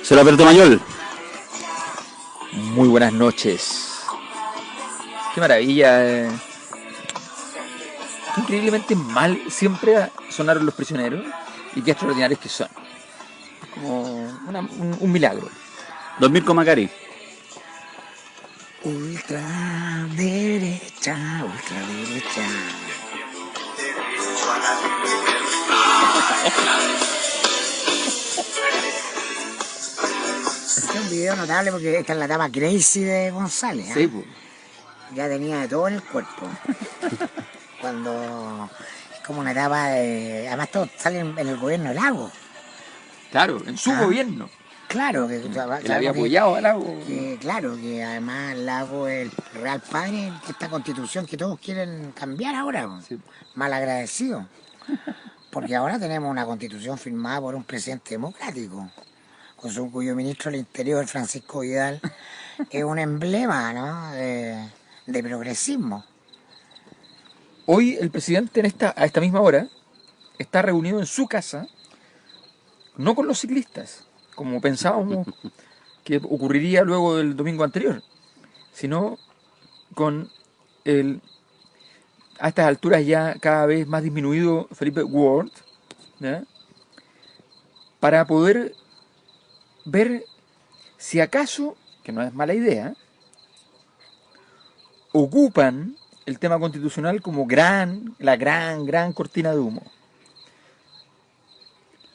Señor Alberto Mayol. Muy buenas noches. Qué maravilla. Qué increíblemente mal siempre sonaron Los Prisioneros y qué extraordinarios que son. Como un milagro. Dormir con Macari. Ultraderecha, ultraderecha. Este es un video notable porque esta es la etapa crazy de González. Sí, pues. Ya tenía de todo en el cuerpo. Cuando es como una etapa de... Además todos salen en el gobierno del Lago. Claro, en su gobierno. Claro, que Él había apoyado al Lago. Claro, que además el Lago es el real padre de esta constitución que todos quieren cambiar ahora. Sí. Mal agradecido. Porque ahora tenemos una constitución firmada por un presidente democrático, cuyo ministro del Interior, Francisco Vidal, es un emblema, ¿no?, de progresismo. Hoy el presidente a esta misma hora está reunido en su casa, no con los ciclistas, como pensábamos que ocurriría luego del domingo anterior, sino con el, a estas alturas ya cada vez más disminuido Felipe Ward, ¿ya?, para poder ver si acaso, que no es mala idea, ocupan el tema constitucional como la gran cortina de humo.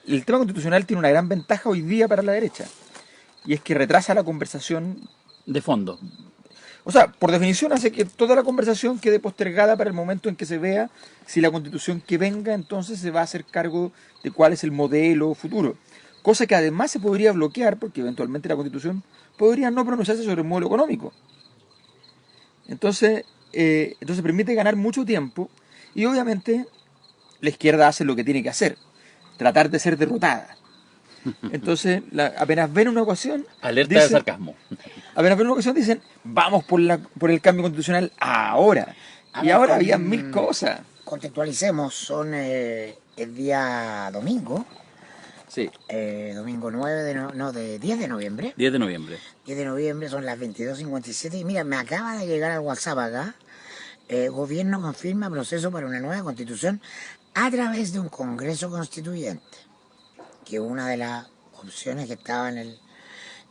El tema constitucional tiene una gran ventaja hoy día para la derecha, y es que retrasa la conversación De fondo. O sea, por definición hace que toda la conversación quede postergada para el momento en que se vea si la constitución que venga entonces se va a hacer cargo de cuál es el modelo futuro. Cosa que además se podría bloquear porque eventualmente la constitución podría no pronunciarse sobre el modelo económico. Entonces permite ganar mucho tiempo y obviamente la izquierda hace lo que tiene que hacer, tratar de ser derrotada. Entonces, apenas ven una ocasión... Alerta de sarcasmo. Apenas ven una ocasión dicen, vamos por el cambio constitucional ahora. Y ahora había mil cosas. Contextualicemos, son el día domingo. Sí. Domingo 10 de noviembre. 10 de noviembre. 10 de noviembre, son las 22:57. Y mira, me acaba de llegar al WhatsApp acá. Gobierno confirma proceso para una nueva constitución a través de un congreso constituyente. Que una de las opciones que estaba en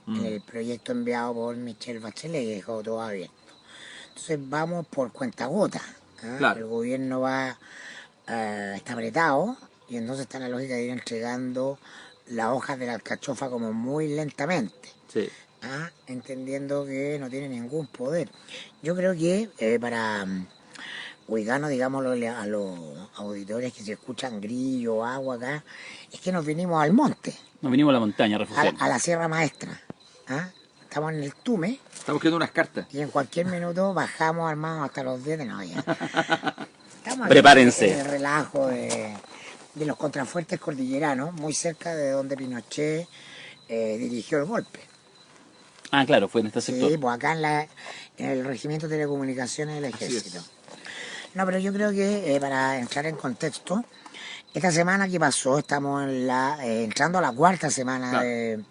el proyecto enviado por Michelle Bachelet, que dejó todo abierto. Entonces vamos por cuentagota. Claro. El gobierno está apretado y entonces está en la lógica de ir entregando las hojas de la alcachofa como muy lentamente. Sí. Entendiendo que no tiene ningún poder. Yo creo que para ubicarnos, digámoslo, a los auditores que se escuchan grillo, agua acá, es que nos vinimos al monte. Nos vinimos a la montaña a refugiar. A la Sierra Maestra. Estamos en el Tume. Estamos escribiendo unas cartas. Y en cualquier minuto bajamos armados hasta los 10 de la noche. Estamos Prepárense. en el relajo de los contrafuertes cordilleranos, muy cerca de donde Pinochet dirigió el golpe. Ah, claro, fue en este sector. Sí, pues acá en el Regimiento de Telecomunicaciones del Ejército. No, pero yo creo que para entrar en contexto, esta semana que pasó, estamos entrando a la cuarta semana, claro,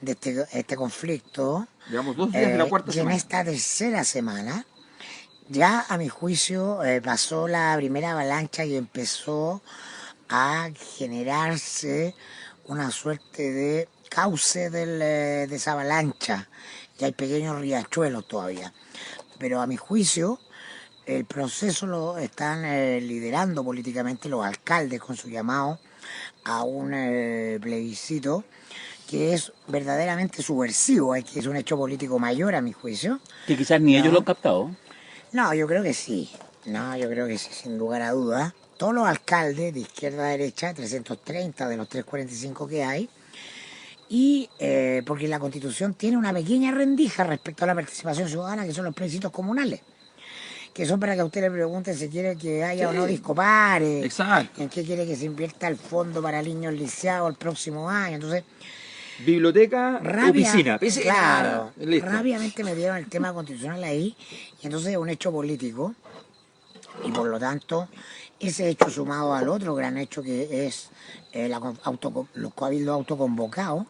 de este conflicto. Llevamos 2 días de la cuarta semana. Y en esta tercera semana, ya a mi juicio, pasó la primera avalancha y empezó a generarse una suerte de cauce de esa avalancha. Ya hay pequeños riachuelos todavía. Pero a mi juicio, el proceso lo están liderando políticamente los alcaldes con su llamado a un plebiscito que es verdaderamente subversivo, que es un hecho político mayor a mi juicio. Que quizás ni ellos lo han captado. No, yo creo que sí. Yo creo que sí, sin lugar a dudas. Todos los alcaldes de izquierda a derecha, 330 de los 345 que hay, y porque la Constitución tiene una pequeña rendija respecto a la participación ciudadana, que son los plebiscitos comunales, que son para que a usted le pregunte si quiere que haya o no discopares, exacto, en qué quiere que se invierta el fondo para niños lisiados el próximo año. Entonces, biblioteca o piscina. Claro, Listo. rápidamente metieron el tema constitucional ahí, y entonces es un hecho político, y por lo tanto, ese hecho sumado al otro gran hecho que es los cabildos autoconvocados,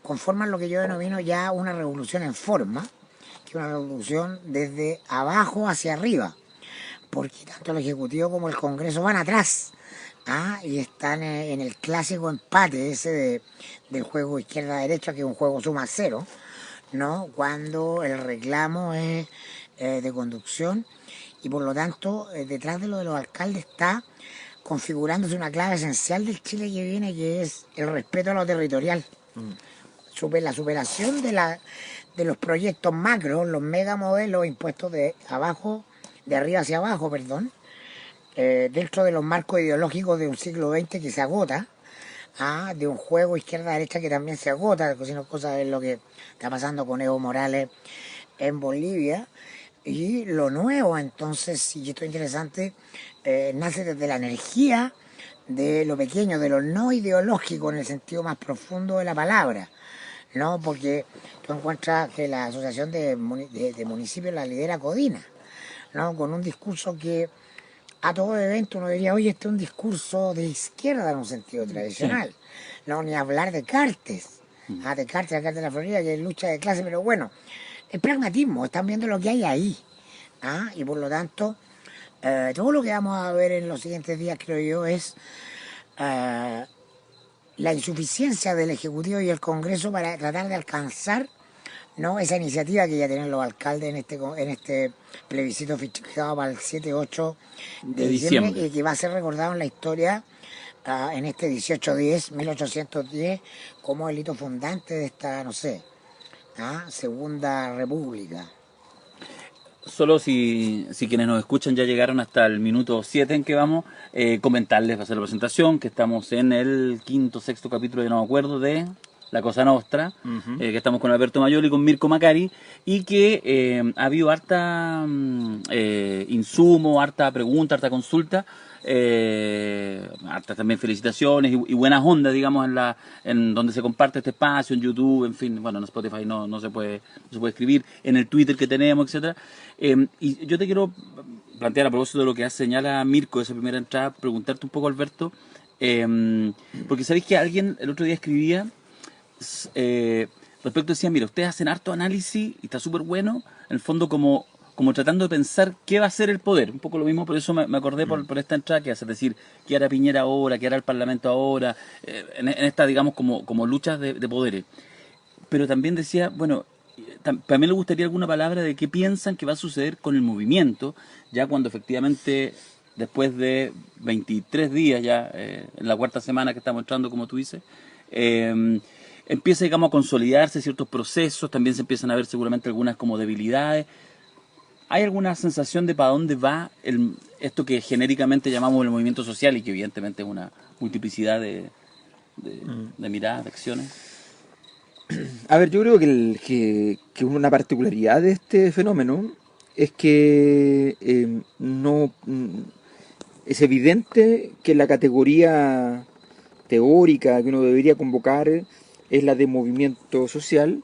conforman lo que yo denomino ya una revolución en forma, que es una revolución desde abajo hacia arriba, porque tanto el Ejecutivo como el Congreso van atrás. Y están en el clásico empate ese del juego izquierda-derecha, que es un juego suma cero, ¿no? Cuando el reclamo es de conducción, y por lo tanto detrás de lo de los alcaldes está configurándose una clave esencial del Chile que viene, que es el respeto a lo territorial. La superación de los proyectos macros, los megamodelos impuestos de arriba hacia abajo, perdón, dentro de los marcos ideológicos de un siglo XX que se agota, de un juego izquierda-derecha que también se agota, sino cosas de lo que está pasando con Evo Morales en Bolivia. Y lo nuevo, entonces, y esto es interesante, nace desde la energía de lo pequeño, de lo no ideológico en el sentido más profundo de la palabra, ¿no? Porque tú encuentras que la Asociación de Municipios la lidera Codina, ¿no? Con un discurso que a todo evento uno diría, oye, este es un discurso de izquierda en un sentido tradicional. Sí. No, ni hablar de Cartes. De Cartes de la Florida, que es lucha de clase, pero bueno, el pragmatismo, están viendo lo que hay ahí. Y por lo tanto, todo lo que vamos a ver en los siguientes días, creo yo, es la insuficiencia del Ejecutivo y el Congreso para tratar de alcanzar, ¿no?, esa iniciativa que ya tienen los alcaldes en este plebiscito fijado para el 7-8 de diciembre, y que va a ser recordado en la historia en este 1810 como el hito fundante de esta, no sé, Segunda República. Solo si quienes nos escuchan ya llegaron hasta el minuto 7 en que vamos, comentarles, va a ser la presentación, que estamos en el 5º, 6º capítulo, ya no me acuerdo, de La Cosa Nostra, que estamos con Alberto Mayol y con Mirko Macari, y que ha habido harta insumo, harta pregunta, harta consulta, harta también felicitaciones y buenas ondas, digamos, en donde se comparte este espacio, en YouTube, en fin, bueno, en Spotify no se puede escribir, en el Twitter que tenemos, etcétera. Y yo te quiero plantear, a propósito de lo que señala Mirko, esa primera entrada, preguntarte un poco, Alberto, porque sabéis que alguien el otro día escribía respecto, decía, mira, ustedes hacen harto análisis y está súper bueno, en el fondo como tratando de pensar qué va a ser el poder, un poco lo mismo, por eso me acordé por esta entrada que hace, es decir, qué hará Piñera ahora, qué hará el Parlamento ahora, en esta, digamos, como luchas de poderes. Pero también decía, bueno, también le gustaría alguna palabra de qué piensan que va a suceder con el movimiento, ya cuando efectivamente, después de 23 días ya, en la 4ª semana que estamos entrando, como tú dices, empieza, digamos, a consolidarse ciertos procesos, también se empiezan a ver seguramente algunas como debilidades. ¿Hay alguna sensación de para dónde va esto que genéricamente llamamos el movimiento social y que evidentemente es una multiplicidad de miradas, de acciones? A ver, yo creo que una particularidad de este fenómeno es que no es evidente que la categoría teórica que uno debería convocar es la de movimiento social,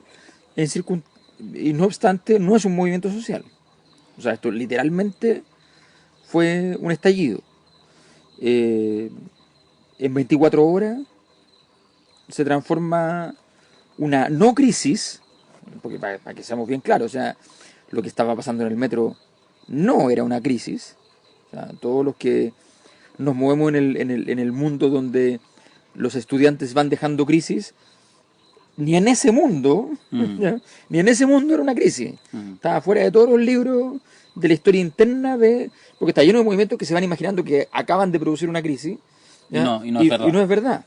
y no obstante no es un movimiento social. O sea, esto literalmente fue un estallido. En 24 horas se transforma una no crisis, porque para que seamos bien claros, o sea, lo que estaba pasando en el metro no era una crisis. O sea, todos los que nos movemos en el mundo donde los estudiantes van dejando crisis, ni en ese mundo, ni en ese mundo era una crisis. Estaba fuera de todos los libros de la historia interna, porque está lleno de movimientos que se van imaginando que acaban de producir una crisis. Y no es verdad. Y no es verdad.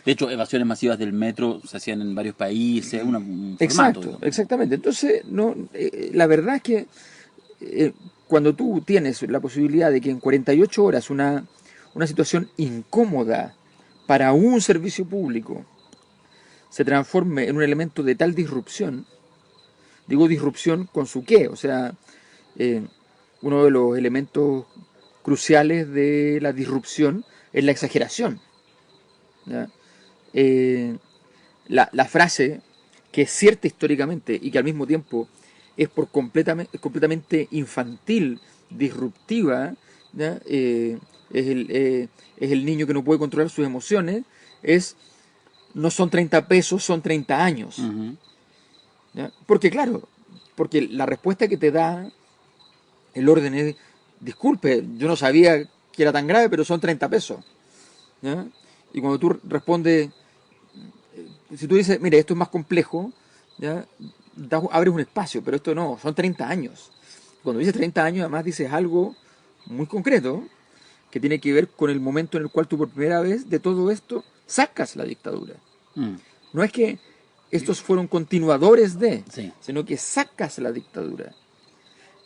De hecho, evasiones masivas del metro se hacían en varios países, un Exacto, formato, exactamente. Entonces, la verdad es que cuando tú tienes la posibilidad de que en 48 horas una situación incómoda para un servicio público se transforme en un elemento de tal disrupción, digo disrupción con su qué, o sea, uno de los elementos cruciales de la disrupción es la exageración, ¿ya? la frase que es cierta históricamente y que al mismo tiempo es completamente infantil, disruptiva, ¿ya? Es el niño que no puede controlar sus emociones, no son 30 pesos, son 30 años. Ujú. ¿Ya? Porque claro, porque la respuesta que te da el orden es, disculpe, yo no sabía que era tan grave, pero son 30 pesos. ¿Ya? Y cuando tú respondes, si tú dices, mire, esto es más complejo, ¿ya? Abres un espacio, pero esto no, son 30 años. Cuando dices 30 años, además dices algo muy concreto, que tiene que ver con el momento en el cual tú por primera vez de todo esto sacas la dictadura. Mm. No es que estos fueron continuadores de, Sí. sino que sacas la dictadura.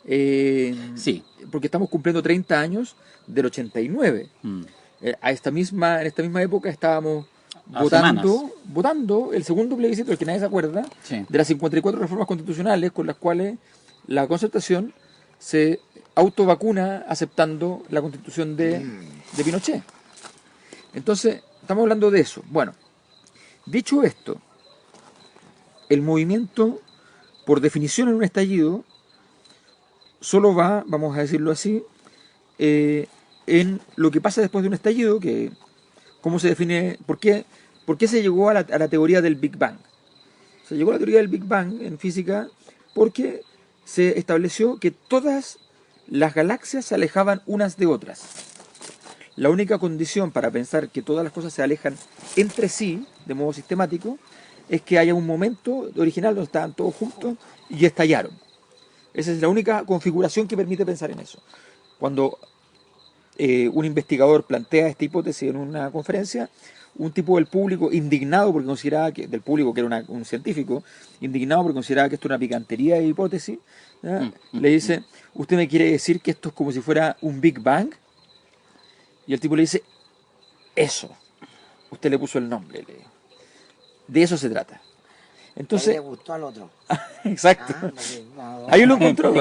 Sí. Porque estamos cumpliendo 30 años del 89. Mm. En esta misma época estábamos A semanas. votando el segundo plebiscito, del que nadie se acuerda, Sí. de las 54 reformas constitucionales con las cuales la Concertación se autovacuna aceptando la constitución de Pinochet. Entonces, estamos hablando de eso. Bueno, dicho esto, el movimiento, por definición en un estallido, solo va, vamos a decirlo así, en lo que pasa después de un estallido, que cómo se define, por qué se llegó a la teoría del Big Bang. Se llegó a la teoría del Big Bang en física porque se estableció que todas las galaxias se alejaban unas de otras. La única condición para pensar que todas las cosas se alejan entre sí, de modo sistemático, es que haya un momento original donde estaban todos juntos y estallaron. Esa es la única configuración que permite pensar en eso. Cuando un investigador plantea esta hipótesis en una conferencia, un tipo del público indignado porque consideraba que, del público que era un científico, indignado porque consideraba que esto era una picantería de hipótesis, ¿ya? Le dice, ¿usted me quiere decir que esto es como si fuera un Big Bang? Y el tipo le dice, eso, usted le puso el nombre, de eso se trata. Ahí Entonces, le gustó al otro. exacto, Porque, no, ahí lo encontró,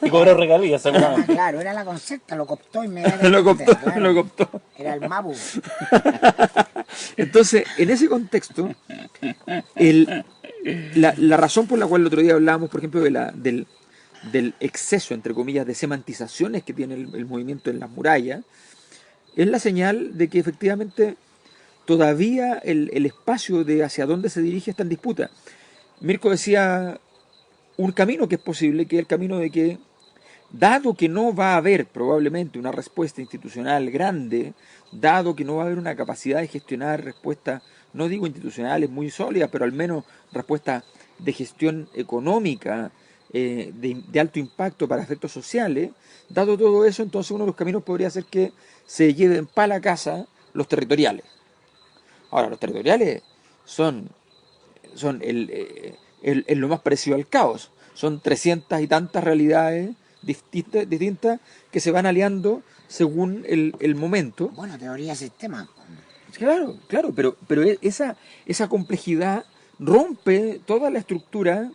Y cobró regalías, Ah, seguramente. claro, era la concepta, lo cooptó inmediatamente. lo cooptó, claro. lo cooptó. Era el Mabu. Entonces, en ese contexto, la razón por la cual el otro día hablábamos, por ejemplo, del exceso, entre comillas, de semantizaciones que tiene el movimiento en las murallas, es la señal de que efectivamente todavía el espacio de hacia dónde se dirige está en disputa. Mirko decía un camino que es posible, que es el camino de que, dado que no va a haber probablemente una respuesta institucional grande, dado que no va a haber una capacidad de gestionar respuestas, no digo institucionales muy sólidas, pero al menos respuestas de gestión económica, de alto impacto para efectos sociales, dado todo eso, entonces uno de los caminos podría ser que se lleven para la casa los territoriales. Ahora, los territoriales son lo más parecido al caos. Son 300 y tantas realidades distintas que se van aliando según el momento. Bueno, teoría sistema. Claro, claro, pero esa complejidad rompe toda la estructura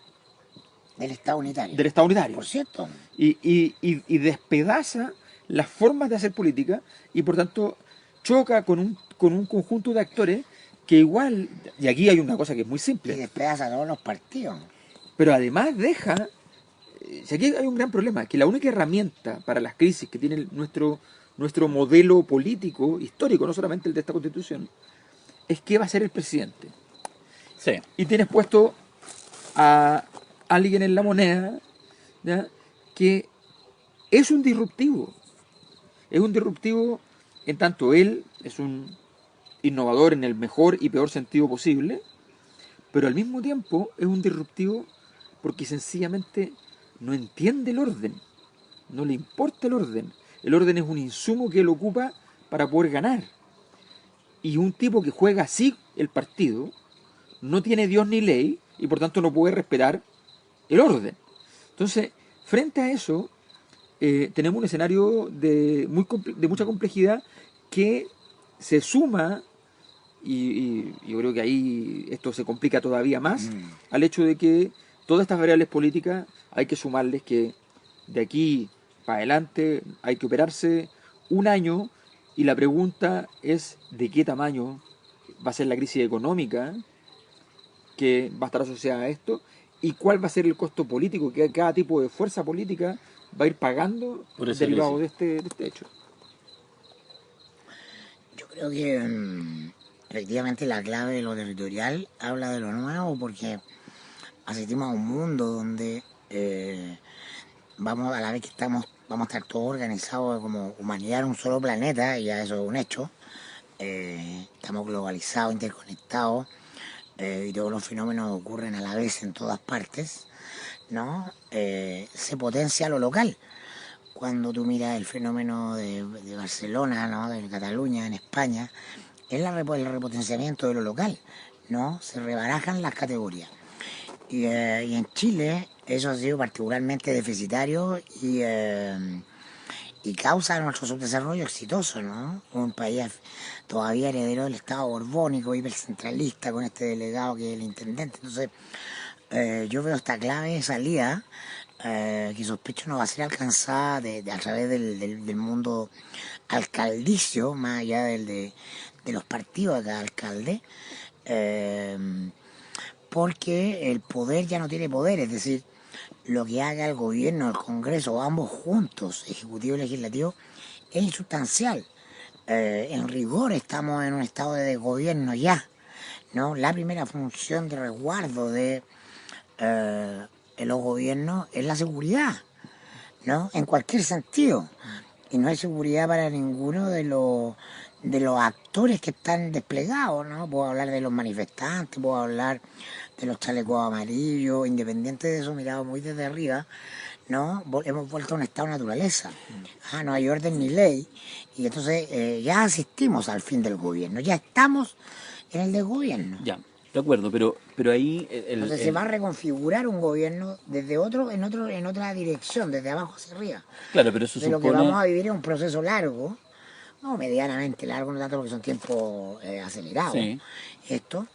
Del Estado unitario. del Estado unitario Por cierto, y despedaza las formas de hacer política y por tanto choca con un conjunto de actores que igual, y aquí hay una cosa que es muy y simple, despedaza a todos los partidos. pero además deja, si aquí hay un gran problema, que la única herramienta para las crisis que tiene nuestro modelo político, histórico, no solamente el de esta constitución, es qué va a ser el presidente. Sí. Y tienes puesto a alguien en la moneda, ¿ya? Que es un disruptivo. Es un disruptivo en tanto él es un innovador en el mejor y peor sentido posible, pero al mismo tiempo es un disruptivo porque sencillamente no entiende el orden, no le importa el orden. El orden es un insumo que él ocupa para poder ganar. Y un tipo que juega así el partido no tiene Dios ni ley y por tanto no puede respetar el orden. Entonces, frente a eso, tenemos un escenario de mucha complejidad que se suma, y yo creo que ahí esto se complica todavía más, al hecho de que todas estas variables políticas hay que sumarles que de aquí para adelante hay que operarse un año y la pregunta es de qué tamaño va a ser la crisis económica que va a estar asociada a esto y cuál va a ser el costo político que cada tipo de fuerza política va a ir pagando derivado de este hecho. Yo creo que efectivamente la clave de lo territorial habla de lo nuevo, porque asistimos a un mundo donde vamos, a la vez que vamos a estar todos organizados como humanidad en un solo planeta, y ya eso es un hecho. Estamos globalizados, interconectados, y todos los fenómenos ocurren a la vez en todas partes, ¿no? Se potencia lo local. Cuando tú miras el fenómeno de Barcelona, ¿no? De Cataluña, en España, es el repotenciamiento de lo local, ¿no? Se rebarajan las categorías. Y en Chile eso ha sido particularmente deficitario y causa nuestro subdesarrollo exitoso, ¿no? Un país todavía heredero del Estado borbónico, hipercentralista, con este delegado que es el intendente. Entonces, yo veo esta clave de salida que sospecho no va a ser alcanzada a través del mundo alcaldicio, más allá de los partidos de cada alcalde, porque el poder ya no tiene poder, es decir, lo que haga el gobierno, el Congreso, ambos juntos, Ejecutivo y Legislativo, es insustancial. En rigor estamos en un estado de desgobierno ya, ¿no? La primera función de resguardo de los gobiernos es la seguridad, ¿no? En cualquier sentido. Y no hay seguridad para ninguno de los actores que están desplegados, ¿no? Puedo hablar de los manifestantes, puedo hablar de los chalecos amarillos, independiente de eso, mirado muy desde arriba, ¿no? Hemos vuelto a un estado de naturaleza. No hay orden ni ley, y entonces ya asistimos al fin del gobierno, ya estamos en el desgobierno. Ya, de acuerdo, pero ahí... Entonces se va a reconfigurar un gobierno desde en otra dirección, desde abajo hacia arriba. Claro, pero eso de lo que vamos a vivir es un proceso largo, no medianamente largo, no tanto porque son tiempos acelerados, sí. Esto,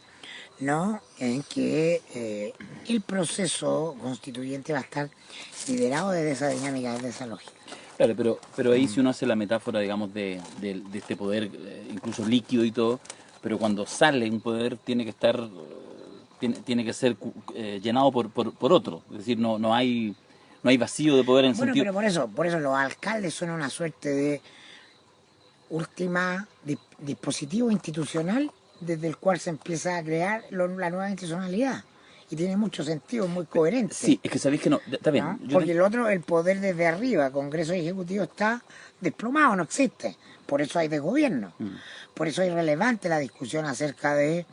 ¿no? En que el proceso constituyente va a estar liderado desde esa dinámica, desde esa lógica. Claro, pero ahí si uno hace la metáfora, digamos, de este poder, incluso líquido y todo, pero cuando sale un poder tiene que estar, tiene que ser llenado por otro, es decir, no hay vacío de poder en sentido... Pero por eso los alcaldes son una suerte de última dispositivo institucional desde el cual se empieza a crear la nueva institucionalidad. Y tiene mucho sentido, muy coherente. Sí, es que sabéis que no, está bien. ¿No? Porque el otro, el poder desde arriba, Congreso y Ejecutivo, está desplomado, no existe. Por eso hay desgobierno. Por eso es relevante la discusión acerca de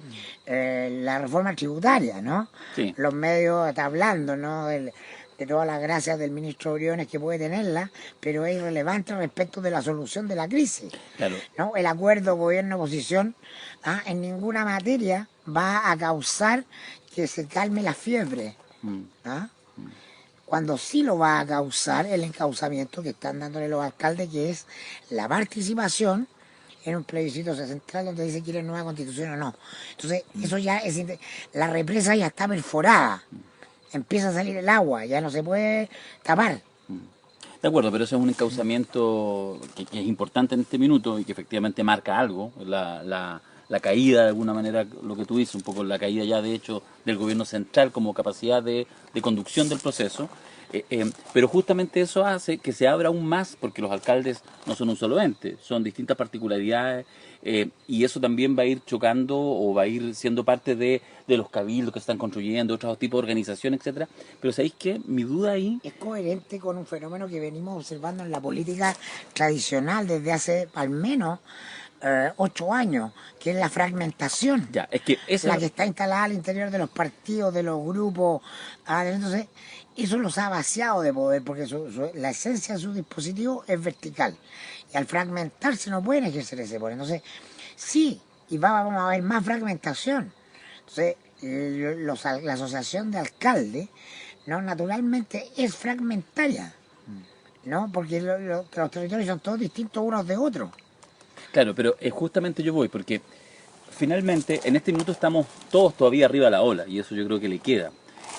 la reforma tributaria, ¿no? Sí. Los medios están hablando, ¿no? De todas las gracias del ministro Briones que puede tenerla, pero es irrelevante respecto de la solución de la crisis. Claro. ¿No? El acuerdo gobierno-oposición en ninguna materia va a causar que se calme la fiebre. Cuando sí lo va a causar el encauzamiento que están dándole los alcaldes, que es la participación en un plebiscito central donde dice quieren nueva constitución o no. Entonces, eso ya es... La represa ya está perforada. Empieza a salir el agua, ya no se puede tapar. De acuerdo, pero eso es un encauzamiento que es importante en este minuto y que efectivamente marca algo, la caída de alguna manera, lo que tú dices, un poco la caída ya de hecho del gobierno central como capacidad de conducción del proceso, pero justamente eso hace que se abra aún más, porque los alcaldes no son un solo ente, son distintas particularidades, y eso también va a ir chocando o va a ir siendo parte de los cabildos que están construyendo, otros tipos de organizaciones, etcétera. Pero ¿sabéis qué? Mi duda ahí... Es coherente con un fenómeno que venimos observando en la política tradicional desde hace al menos 8 años, que es la fragmentación. Ya, es que esa... La que está instalada al interior de los partidos, de los grupos. Entonces, eso los ha vaciado de poder, porque la esencia de su dispositivo es vertical. Y al fragmentarse no pueden ejercer ese poder. Entonces, sí, y vamos a ver más fragmentación. Entonces, la asociación de alcaldes, ¿no? Naturalmente es fragmentaria, ¿no? Porque los territorios son todos distintos unos de otros. Claro, pero justamente yo voy, porque finalmente en este minuto estamos todos todavía arriba de la ola, y eso yo creo que le queda.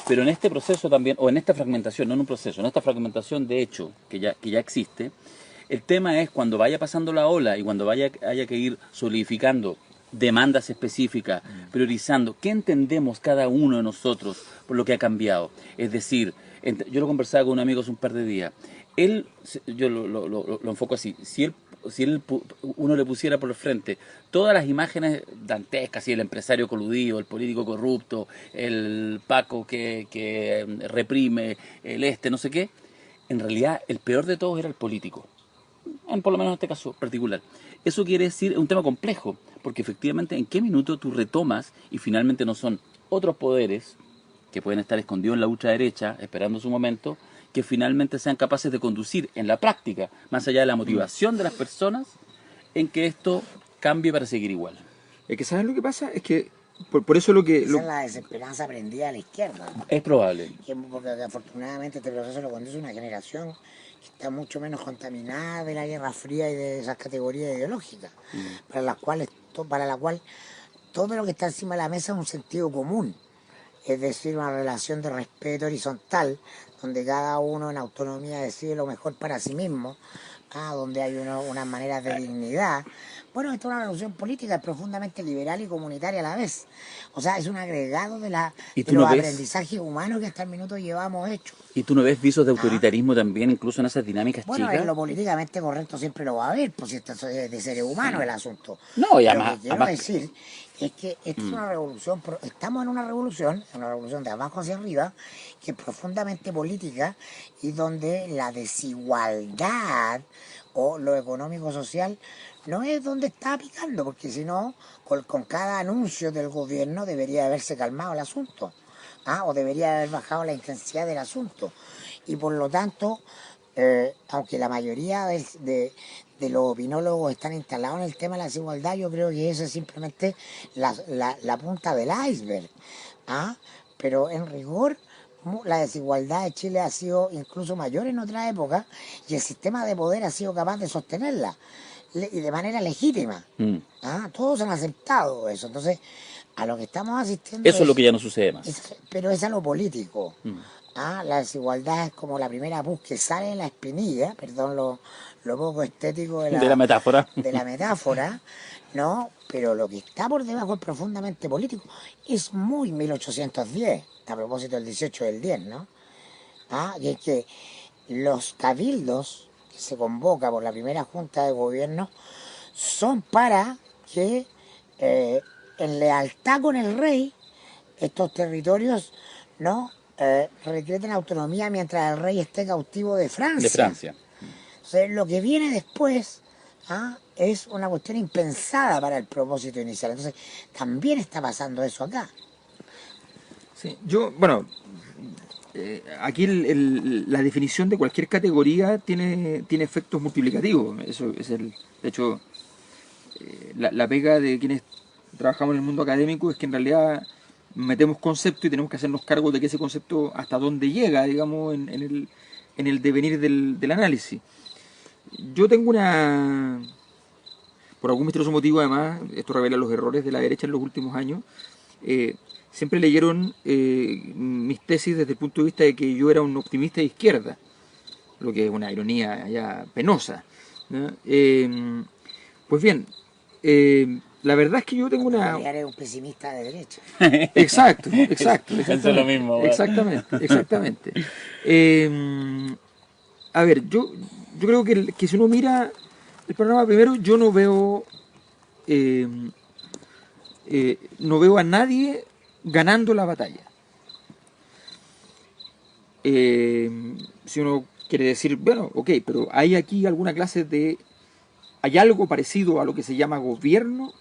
Pero en este proceso también, o en esta fragmentación, no en un proceso, en esta fragmentación de hecho que ya existe, el tema es cuando vaya pasando la ola y cuando haya que ir solidificando demandas específicas, priorizando qué entendemos cada uno de nosotros por lo que ha cambiado. Es decir, yo lo conversaba con un amigo hace un par de días. Yo lo enfoco así, uno le pusiera por el frente todas las imágenes dantescas, y el empresario coludido, el político corrupto, el Paco que reprime, no sé qué, en realidad el peor de todos era el político, por lo menos en este caso particular. Eso quiere decir, es un tema complejo, porque efectivamente en qué minuto tú retomas y finalmente no son otros poderes que pueden estar escondidos en la ultraderecha, esperando su momento, que finalmente sean capaces de conducir en la práctica, más allá de la motivación de las personas, en que esto cambie para seguir igual. Es que, ¿sabes lo que pasa? Es que, por eso lo que... Esa es la desesperanza aprendida a la izquierda. Es probable. Porque afortunadamente este proceso lo conduce una generación que está mucho menos contaminada de la Guerra Fría y de esas categorías ideológicas, para la cual todo lo que está encima de la mesa es un sentido común. Es decir, una relación de respeto horizontal, donde cada uno en autonomía decide lo mejor para sí mismo, donde hay unas maneras de dignidad. Bueno, esta es una revolución política profundamente liberal y comunitaria a la vez. O sea, es un agregado de los aprendizajes humanos que hasta el minuto llevamos hechos. ¿Y tú no ves visos de autoritarismo también, incluso en esas dinámicas bueno, chicas? En lo políticamente correcto siempre lo va a haber, pues si esto es de seres humanos el asunto. No, y Lo además, que quiero decir es que esta es una revolución, estamos en una revolución de abajo hacia arriba, que es profundamente política y donde la desigualdad o lo económico-social no es donde está picando, porque si no, con cada anuncio del gobierno debería haberse calmado el asunto, o debería haber bajado la intensidad del asunto. Y por lo tanto, aunque la mayoría de los opinólogos están instalados en el tema de la desigualdad, yo creo que eso es simplemente la punta del iceberg. Pero en rigor, la desigualdad de Chile ha sido incluso mayor en otra época y el sistema de poder ha sido capaz de sostenerla y de manera legítima. Todos han aceptado eso. Entonces, a lo que estamos asistiendo... Eso es lo que ya no sucede más. Pero es a lo político. La desigualdad es como la primera pus que sale en la espinilla, perdón lo poco estético de la metáfora. De la metáfora, ¿no? Pero lo que está por debajo es profundamente político. Es muy 1810, a propósito del 18 del 10, ¿no? Y es que los cabildos que se convoca por la primera junta de gobierno son para que en lealtad con el rey estos territorios, ¿no? Recreten autonomía mientras el rey esté cautivo de Francia. Entonces, lo que viene después es una cuestión impensada para el propósito inicial. Entonces, también está pasando eso acá. Sí, aquí la definición de cualquier categoría tiene efectos multiplicativos. Eso es de hecho, la pega de quienes trabajamos en el mundo académico es que en realidad metemos concepto y tenemos que hacernos cargo de que ese concepto hasta dónde llega, digamos, en el devenir del análisis. Yo tengo por algún misterioso motivo, además, esto revela los errores de la derecha en los últimos años, siempre leyeron mis tesis desde el punto de vista de que yo era un optimista de izquierda, lo que es una ironía ya penosa, ¿no? Pues bien, la verdad es que yo tengo una... Eres un pesimista de derecha. Exacto. Eso es lo mismo. Exactamente. A ver, yo creo que si uno mira el panorama primero, yo no veo a nadie ganando la batalla. Si uno quiere decir, bueno, ok, pero hay aquí alguna clase de... ¿Hay algo parecido a lo que se llama gobierno?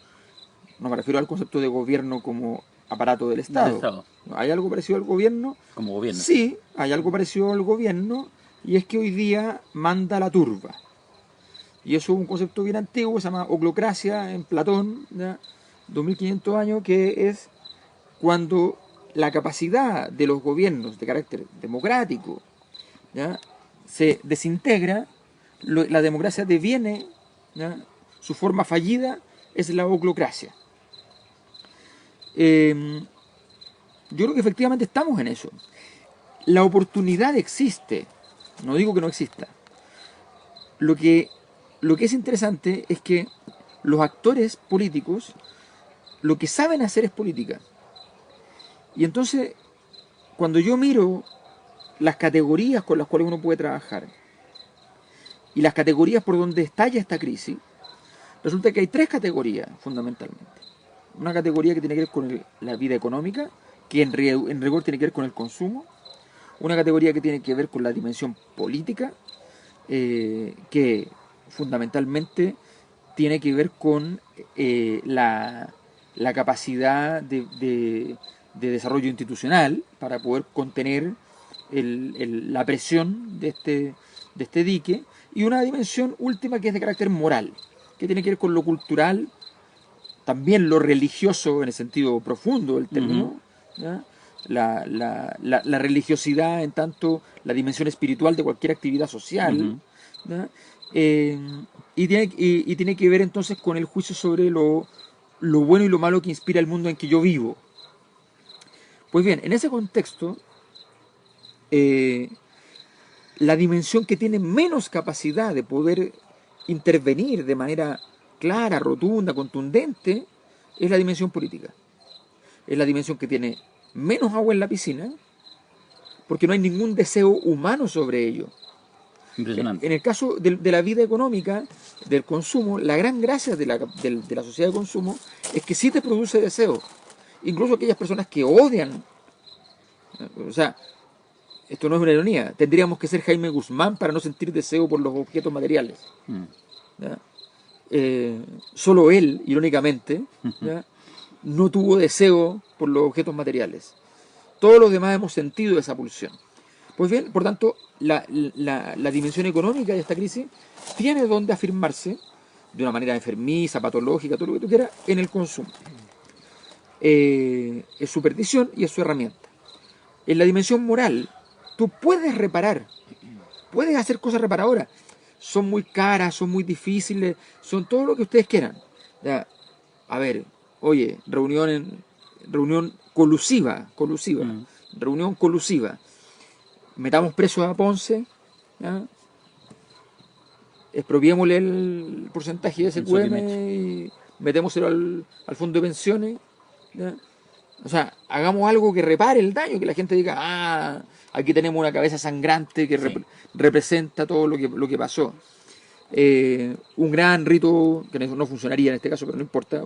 No me refiero al concepto de gobierno como aparato del Estado. ¿Hay algo parecido al gobierno? Como gobierno. Sí, hay algo parecido al gobierno, y es que hoy día manda la turba. Y eso es un concepto bien antiguo, se llama oclocracia en Platón, ¿ya? 2500 años, que es cuando la capacidad de los gobiernos de carácter democrático, ¿ya?, se desintegra, la democracia deviene, ¿ya?, su forma fallida es la oclocracia. Yo creo que efectivamente estamos en eso. La oportunidad existe, no digo que no exista. Lo que es interesante es que los actores políticos lo que saben hacer es política. Y entonces, cuando yo miro las categorías con las cuales uno puede trabajar y las categorías por donde estalla esta crisis, resulta que hay tres categorías fundamentalmente. Una categoría que tiene que ver con la vida económica, que en rigor tiene que ver con el consumo. Una categoría que tiene que ver con la dimensión política, que fundamentalmente tiene que ver con la capacidad de desarrollo institucional para poder contener la presión de este dique, y una dimensión última que es de carácter moral, que tiene que ver con lo cultural, también lo religioso en el sentido profundo del término, ¿ya? La religiosidad en tanto la dimensión espiritual de cualquier actividad social, ¿ya? Y tiene que ver entonces con el juicio sobre lo bueno y lo malo que inspira el mundo en que yo vivo. Pues bien, en ese contexto, la dimensión que tiene menos capacidad de poder intervenir de manera clara, rotunda, contundente, es la dimensión política. Es la dimensión que tiene menos agua en la piscina, porque no hay ningún deseo humano sobre ello. Impresionante. En el caso de la vida económica, del consumo, la gran gracia de la sociedad de consumo es que sí te produce deseo. Incluso aquellas personas que odian, o sea, esto no es una ironía, tendríamos que ser Jaime Guzmán para no sentir deseo por los objetos materiales. ¿Ya? Solo él, irónicamente, ¿ya? No tuvo deseo por los objetos materiales. Todos los demás hemos sentido esa pulsión. Pues bien, por tanto, la dimensión económica de esta crisis tiene donde afirmarse, de una manera enfermiza, patológica, todo lo que tú quieras, en el consumo. Es su perdición y es su herramienta. En la dimensión moral, tú puedes reparar, puedes hacer cosas reparadoras. Son muy caras, son muy difíciles, son todo lo que ustedes quieran. Ya, a ver, oye, reunión colusiva, reunión colusiva. Metamos preso a Ponce, ¿ya? Expropiémosle el porcentaje de SQM y metémoselo al fondo de pensiones, ¿ya? O sea, hagamos algo que repare el daño, que la gente diga, ah, aquí tenemos una cabeza sangrante que representa todo lo que pasó. Un gran rito, que no funcionaría en este caso, pero no importa,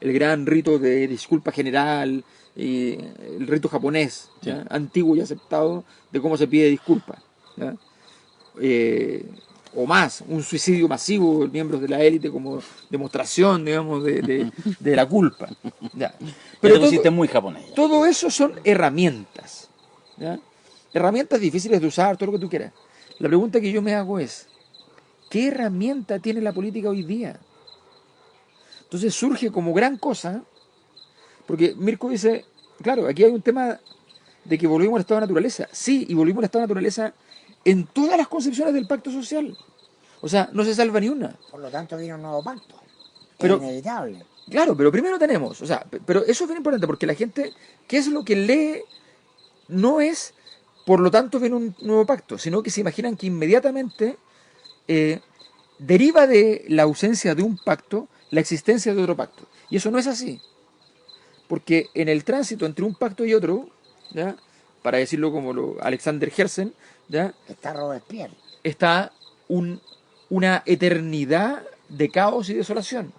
el gran rito de disculpa general, el rito japonés, ¿ya? Antiguo y aceptado, de cómo se pide disculpas, ¿ya? O más, un suicidio masivo de miembros de la élite como demostración, digamos, de la culpa, ¿ya? Pero tú hiciste muy japonés. Todo eso son herramientas, ¿ya? Herramientas difíciles de usar, todo lo que tú quieras. La pregunta que yo me hago es, ¿qué herramienta tiene la política hoy día? Entonces surge como gran cosa, porque Mirko dice, claro, aquí hay un tema de que volvimos al estado de naturaleza. Sí, y volvimos al estado de naturaleza en todas las concepciones del pacto social. O sea, no se salva ni una. Por lo tanto viene un nuevo pacto. Pero, es inevitable. Claro, pero primero tenemos, o sea, pero eso es bien importante porque la gente, ¿qué es lo que lee? No es, por lo tanto, viene un nuevo pacto, sino que se imaginan que inmediatamente deriva de la ausencia de un pacto la existencia de otro pacto. Y eso no es así. Porque en el tránsito entre un pacto y otro, ¿ya? Para decirlo como Alexander Herzen, ¿ya? Está Robespierre. Está una eternidad de caos y desolación,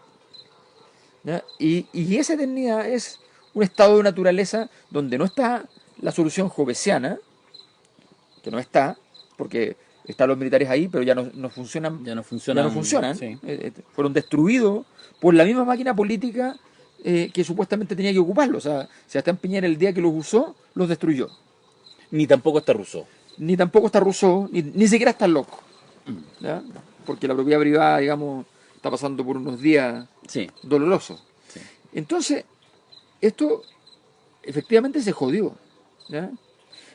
¿ya? Y esa eternidad es un estado de naturaleza donde no está la solución jovesiana, que no está, porque están los militares ahí, pero ya no funcionan. Ya no funcionan. Sí. Fueron destruidos por la misma máquina política que supuestamente tenía que ocuparlos. O sea, Sebastián Piñera el día que los usó, los destruyó. Ni tampoco está Rousseau. Ni tampoco está Rousseau, ni siquiera está loco, ¿ya? Porque la propiedad privada, digamos, está pasando por unos días dolorosos. Sí. Entonces, esto efectivamente se jodió, ¿ya?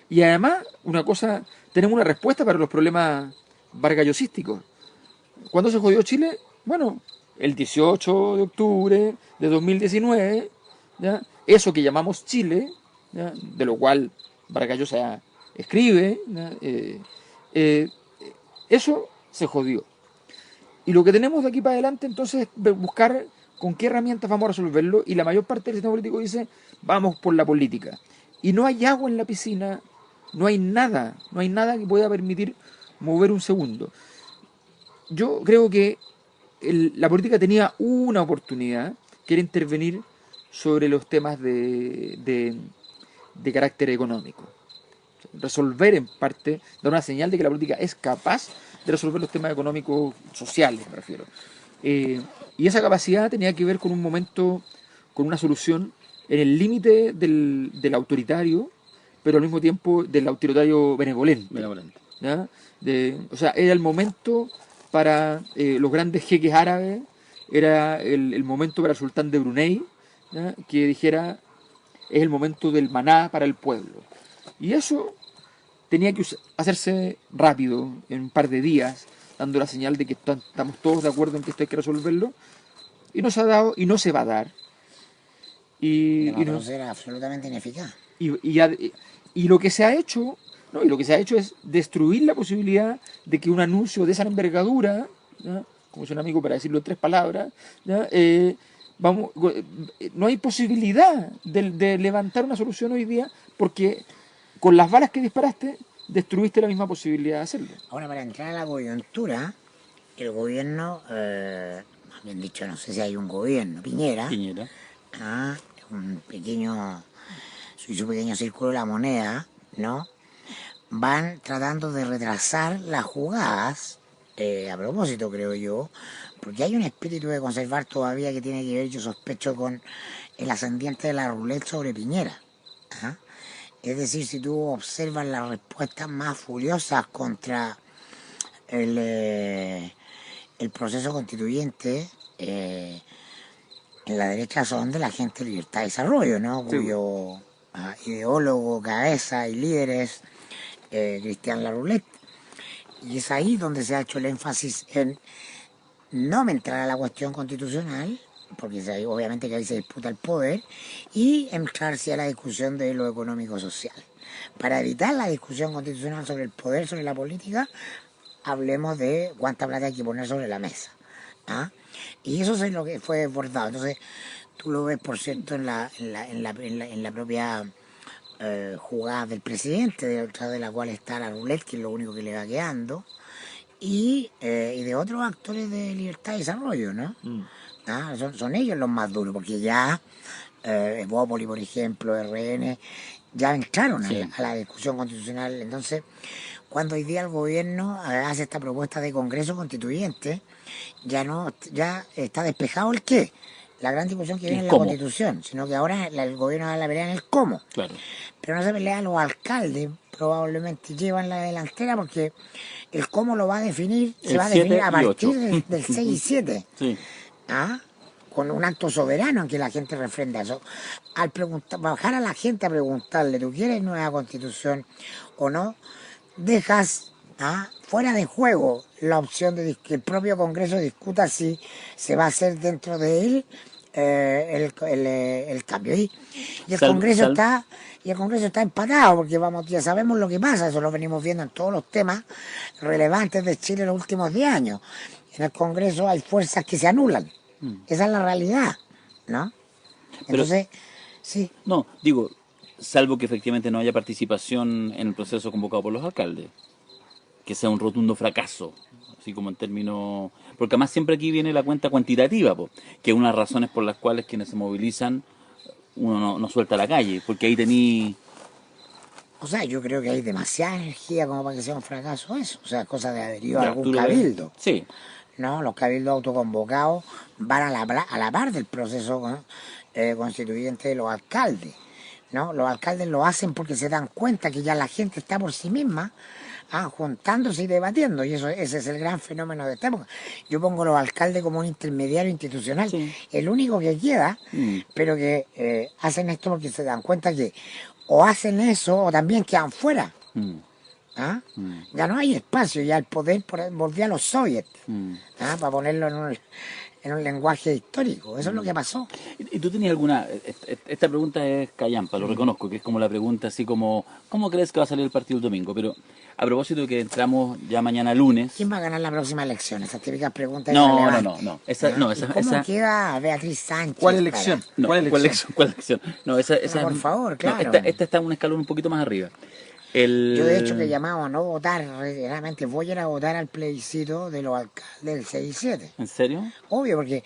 Y además, una cosa, tenemos una respuesta para los problemas vargallosísticos. ¿Cuándo se jodió Chile? Bueno, el 18 de octubre de 2019, ¿ya? Eso que llamamos Chile, ¿ya? De lo cual Vargas Llosa escribe, ¿ya? Eso se jodió. Y lo que tenemos de aquí para adelante entonces es buscar con qué herramientas vamos a resolverlo, y la mayor parte del sistema político dice, vamos por la política. Y no hay agua en la piscina, no hay nada que pueda permitir mover un segundo. Yo creo que la política tenía una oportunidad, que era intervenir sobre los temas de carácter económico. Resolver en parte, dar una señal de que la política es capaz de resolver los temas económicos, sociales, me refiero. Y esa capacidad tenía que ver con un momento, con una solución en el límite del autoritario, pero al mismo tiempo del autoritario benevolente. ¿Ya? O sea, era el momento para los grandes jeques árabes, era el momento para el sultán de Brunei, ¿ya? Que dijera, es el momento del maná para el pueblo. Y eso tenía que hacerse rápido, en un par de días, dando la señal de que estamos todos de acuerdo en que esto hay que resolverlo, y no se ha dado y no se va a dar. Y era absolutamente ineficaz. Y lo que se ha hecho, ¿no? Y lo que se ha hecho es destruir la posibilidad de que un anuncio de esa envergadura, ¿ya? Como es un amigo para decirlo en 3 palabras, ¿ya? No hay posibilidad de levantar una solución hoy día, porque con las balas que disparaste destruiste la misma posibilidad de hacerlo. Ahora, para entrar a la coyuntura, el gobierno, más bien dicho, no sé si hay un gobierno, Piñera. Un pequeño, su pequeño círculo de la moneda, ¿no? Van tratando de retrasar las jugadas, a propósito, creo yo, porque hay un espíritu de conservar todavía que tiene que ver, yo sospecho, con el ascendiente de la roulette sobre Piñera. ¿Ah? Es decir, si tú observas las respuestas más furiosas contra el proceso constituyente, en la derecha son de la gente de Libertad y Desarrollo, ¿no? Sí. Cuyo ideólogo, cabeza y líderes, Cristian Laroulet. Y es ahí donde se ha hecho el énfasis en no entrar a la cuestión constitucional, porque obviamente que ahí se disputa el poder, y entrarse a la discusión de lo económico-social. Para evitar la discusión constitucional sobre el poder, sobre la política, hablemos de cuánta plata hay que poner sobre la mesa. ¿Ah? Y eso es lo que fue desbordado. Entonces, tú lo ves, por cierto, en la propia jugada del presidente, detrás de la cual está la roulette, que es lo único que le va quedando, y de otros actores de Libertad y Desarrollo, ¿no? ¿Ah? Son ellos los más duros, porque ya Evópoli, por ejemplo, RN, ya entraron a la discusión constitucional. Entonces, cuando hoy día el gobierno hace esta propuesta de Congreso Constituyente, ya está despejado el qué, la gran discusión que viene en la Constitución, sino que ahora el gobierno da la pelea en el cómo. Claro. Pero no se pelea, los alcaldes probablemente llevan la delantera, porque el cómo lo va a definir, se va a definir a partir del 6 y 7. Sí. ¿Ah? Con un acto soberano en que la gente refrenda eso. Al bajar a la gente a preguntarle, ¿tú quieres nueva constitución o no? Dejas fuera de juego la opción de que el propio Congreso discuta si se va a hacer dentro de él el cambio. Y el Congreso está empatado, porque ya sabemos lo que pasa, eso lo venimos viendo en todos los temas relevantes de Chile en los últimos 10 años. En el Congreso hay fuerzas que se anulan. Esa es la realidad, ¿no? Entonces, sí. No, digo, salvo que efectivamente no haya participación en el proceso convocado por los alcaldes, que sea un rotundo fracaso, así como en términos... Porque además siempre aquí viene la cuenta cuantitativa, que es una de las razones por las cuales quienes se movilizan uno no suelta a la calle, porque ahí tení... O sea, yo creo que hay demasiada energía como para que sea un fracaso eso, o sea, cosa de haber ido a algún cabildo. Sí. No, los cabildos autoconvocados van a la par del proceso constituyente de los alcaldes, ¿no? Los alcaldes lo hacen porque se dan cuenta que ya la gente está por sí misma juntándose y debatiendo, y ese es el gran fenómeno de esta época. Yo pongo a los alcaldes como un intermediario institucional, el único que queda, pero que hacen esto porque se dan cuenta que o hacen eso o también quedan fuera. ¿ah? Ya no hay espacio, ya el poder volvió a los soviets, para ponerlo en un lenguaje histórico. Eso es lo que pasó. ¿Y tú tenías alguna... Esta pregunta es callampa, lo reconozco, que es como la pregunta así como, ¿cómo crees que va a salir el partido el domingo? Pero a propósito de que entramos ya mañana lunes... ¿Quién va a ganar la próxima elección? Esas típicas preguntas No, no, irrelevantes. no, no. Esa, no, ¿Y cómo queda Beatriz Sánchez? ¿Cuál elección? Para? No, ¿Cuál elección? ¿cuál elección? No, esa Por favor, no, claro. esta está en un escalón un poquito más arriba. Yo de hecho que llamaba a no votar, realmente voy a ir a votar al plebiscito de los alcaldes del 6 y 7. ¿En serio? Obvio, porque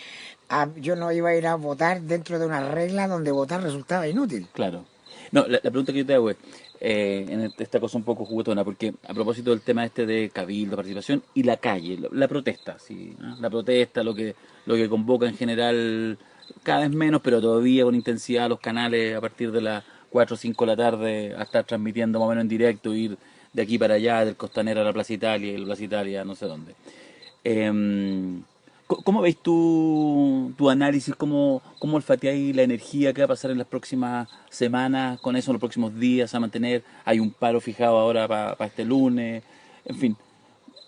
yo no iba a ir a votar dentro de una regla donde votar resultaba inútil. Claro. No, la pregunta que yo te hago es, esta cosa un poco juguetona, porque a propósito del tema este de cabildo, participación y la calle, la protesta, sí, ¿no? La protesta, lo que convoca en general, cada vez menos, pero todavía con intensidad los canales a partir de las 4 o 5 de la tarde a estar transmitiendo más o menos en directo, ir de aquí para allá, del Costanera a la Plaza Italia y de la Plaza Italia no sé dónde. ¿Cómo veis tu análisis? ¿Cómo olfateáis la energía que va a pasar en las próximas semanas con eso, en los próximos días a mantener? Hay un paro fijado ahora para este lunes. En fin,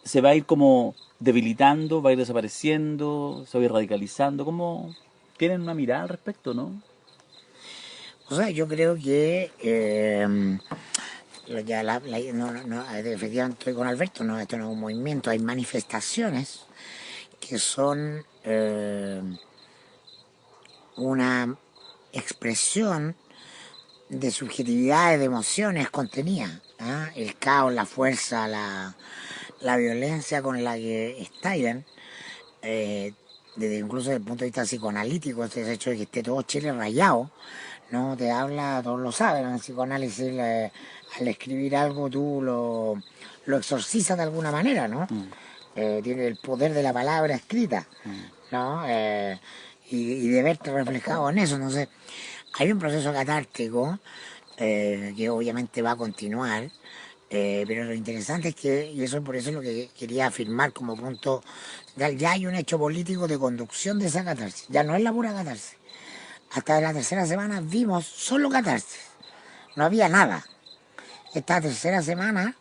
¿se va a ir como debilitando, va a ir desapareciendo, se va a ir radicalizando? ¿Cómo tienen una mirada al respecto, no? O sea, yo creo que ya efectivamente estoy con Alberto, no, esto no es un movimiento, hay manifestaciones que son una expresión de subjetividades, de emociones contenidas. ¿Ah? El caos, la fuerza, la violencia con la que estallan, desde incluso desde el punto de vista psicoanalítico, este hecho de que esté todo Chile rayado, ¿no? Te habla, todos lo saben, en el psicoanálisis, al escribir algo tú lo exorcizas de alguna manera, ¿no? Tiene el poder de la palabra escrita, ¿no? Y de verte reflejado en eso, no sé. Hay un proceso catártico que obviamente va a continuar, pero lo interesante es que, y eso por eso es lo que quería afirmar como punto, ya hay un hecho político de conducción de esa catarsis, ya no es la pura catarsis. Hasta la tercera semana vimos solo catarsis, no había nada. Esta tercera semana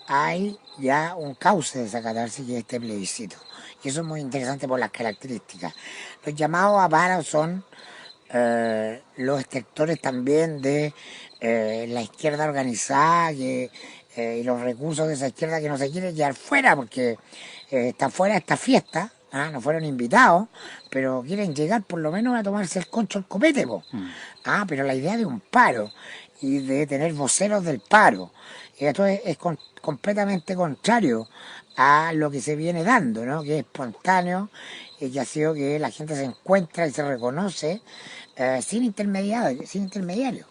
hay ya un cauce de esa catarsis que es este plebiscito. Y eso es muy interesante por las características. Los llamados a paro son los sectores también de la izquierda organizada y los recursos de esa izquierda que no se quiere quedar fuera porque está fuera esta fiesta. No fueron invitados, pero quieren llegar por lo menos a tomarse el concho el copete, po. Pero la idea de un paro y de tener voceros del paro, esto es completamente contrario a lo que se viene dando, ¿no? Que es espontáneo y que ha sido que la gente se encuentra y se reconoce sin intermediarios.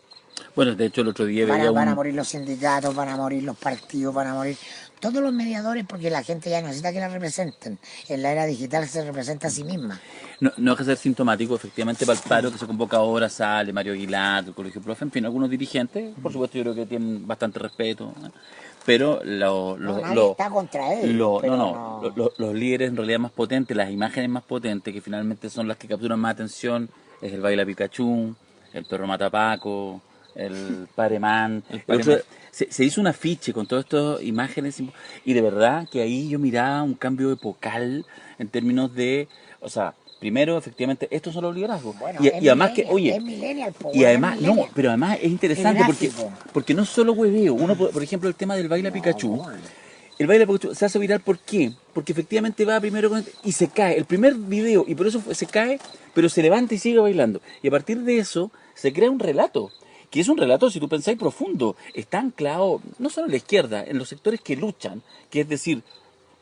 Bueno, de hecho el otro día veía Van a morir los sindicatos, van a morir los partidos, van a morir todos los mediadores porque la gente ya necesita que la representen. En la era digital se representa a sí misma. No deja de ser sintomático, efectivamente, para el paro que se convoca ahora, sale Mario Aguilar, del Colegio Profe, en fin, algunos dirigentes, por supuesto yo creo que tienen bastante respeto, ¿no? Pero nadie está contra él. los líderes en realidad más potentes, las imágenes más potentes, que finalmente son las que capturan más atención, es el baile a Pikachu, el perro matapaco, el Pareman. Se hizo un afiche con todas estas imágenes y de verdad que ahí yo miraba un cambio epocal en términos de, o sea, primero efectivamente estos son los liderazgos. Bueno, y además que, oye, y además, no, pero además es interesante porque no solo hueveo, uno por ejemplo el tema del baile a Pikachu. El baile a Pikachu se hace viral, ¿por qué? Porque efectivamente va primero y se cae, el primer video, y por eso se cae, pero se levanta y sigue bailando. Y a partir de eso se crea un relato, que es un relato, si tú pensáis, profundo. Está anclado no solo en la izquierda, en los sectores que luchan, que es decir,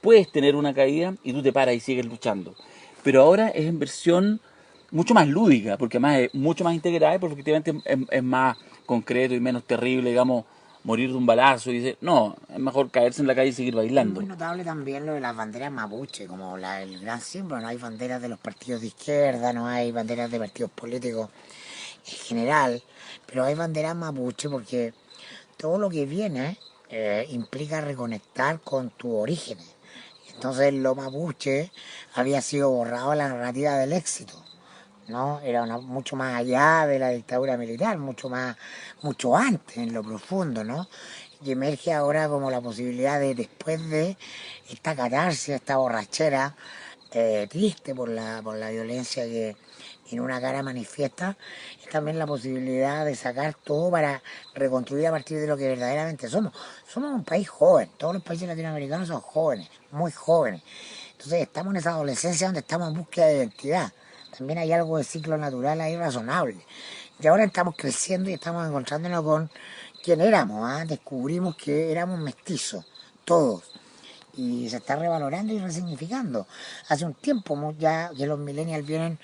puedes tener una caída y tú te paras y sigues luchando. Pero ahora es en versión mucho más lúdica, porque además es mucho más integrada, porque efectivamente es más concreto y menos terrible, digamos, morir de un balazo y dice, no, es mejor caerse en la calle y seguir bailando. Es muy notable también lo de las banderas mapuche, como el gran símbolo. No hay banderas de los partidos de izquierda, no hay banderas de partidos políticos en general, pero hay banderas mapuche porque todo lo que viene implica reconectar con tus orígenes. Entonces lo mapuche había sido borrado de la narrativa del éxito, ¿no? Era mucho más allá de la dictadura militar, mucho antes, en lo profundo, ¿no? y emerge ahora como la posibilidad de, después de esta catarsis, esta borrachera triste por la violencia que en una cara manifiesta, es también la posibilidad de sacar todo para reconstruir a partir de lo que verdaderamente somos. Somos un país joven, todos los países latinoamericanos son jóvenes, muy jóvenes. Entonces estamos en esa adolescencia donde estamos en búsqueda de identidad. También hay algo de ciclo natural ahí razonable. Y ahora estamos creciendo y estamos encontrándonos con quién éramos, ¿ah? Descubrimos que éramos mestizos, todos. Y se está revalorando y resignificando. Hace un tiempo ya que los millennials vienen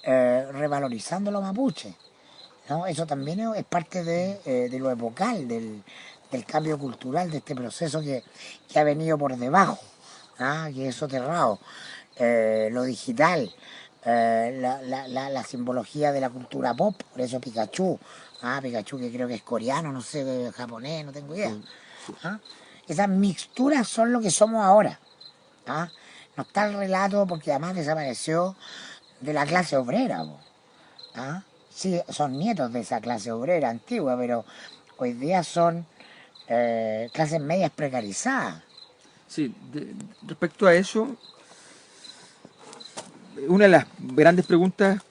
revalorizando los mapuches, ¿no? Eso también es parte de lo epocal, del cambio cultural, de este proceso que ha venido por debajo, ¿ah? Que es soterrado. Lo digital, la simbología de la cultura pop, por eso Pikachu, Pikachu que creo que es coreano, no sé, japonés, no tengo idea. ¿Ah? Esas mixturas son lo que somos ahora. ¿Ah? No está el relato porque además desapareció de la clase obrera. ¿Ah? Sí, son nietos de esa clase obrera antigua, pero hoy día son clases medias precarizadas. Sí, respecto a eso, una de las grandes preguntas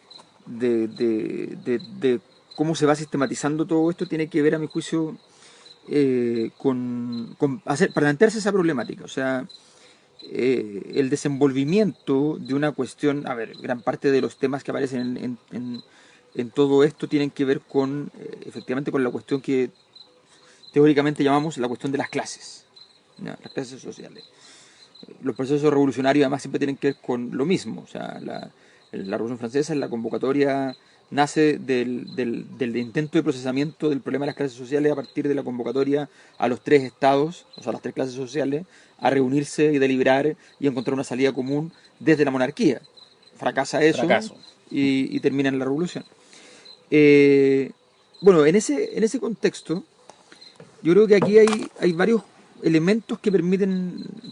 de cómo se va sistematizando todo esto tiene que ver, a mi juicio, con plantearse esa problemática. O sea, el desenvolvimiento de una cuestión, a ver, gran parte de los temas que aparecen en todo esto tienen que ver con, efectivamente, con la cuestión que teóricamente llamamos la cuestión de las clases, ¿no? Las clases sociales. Los procesos revolucionarios además siempre tienen que ver con lo mismo. O sea, la Revolución Francesa, la convocatoria nace del intento de procesamiento del problema de las clases sociales a partir de la convocatoria a los tres estados, o sea, a las tres clases sociales, a reunirse y deliberar y encontrar una salida común desde la monarquía. Fracasa eso y termina en la revolución. Bueno, en ese contexto, yo creo que aquí hay varios elementos que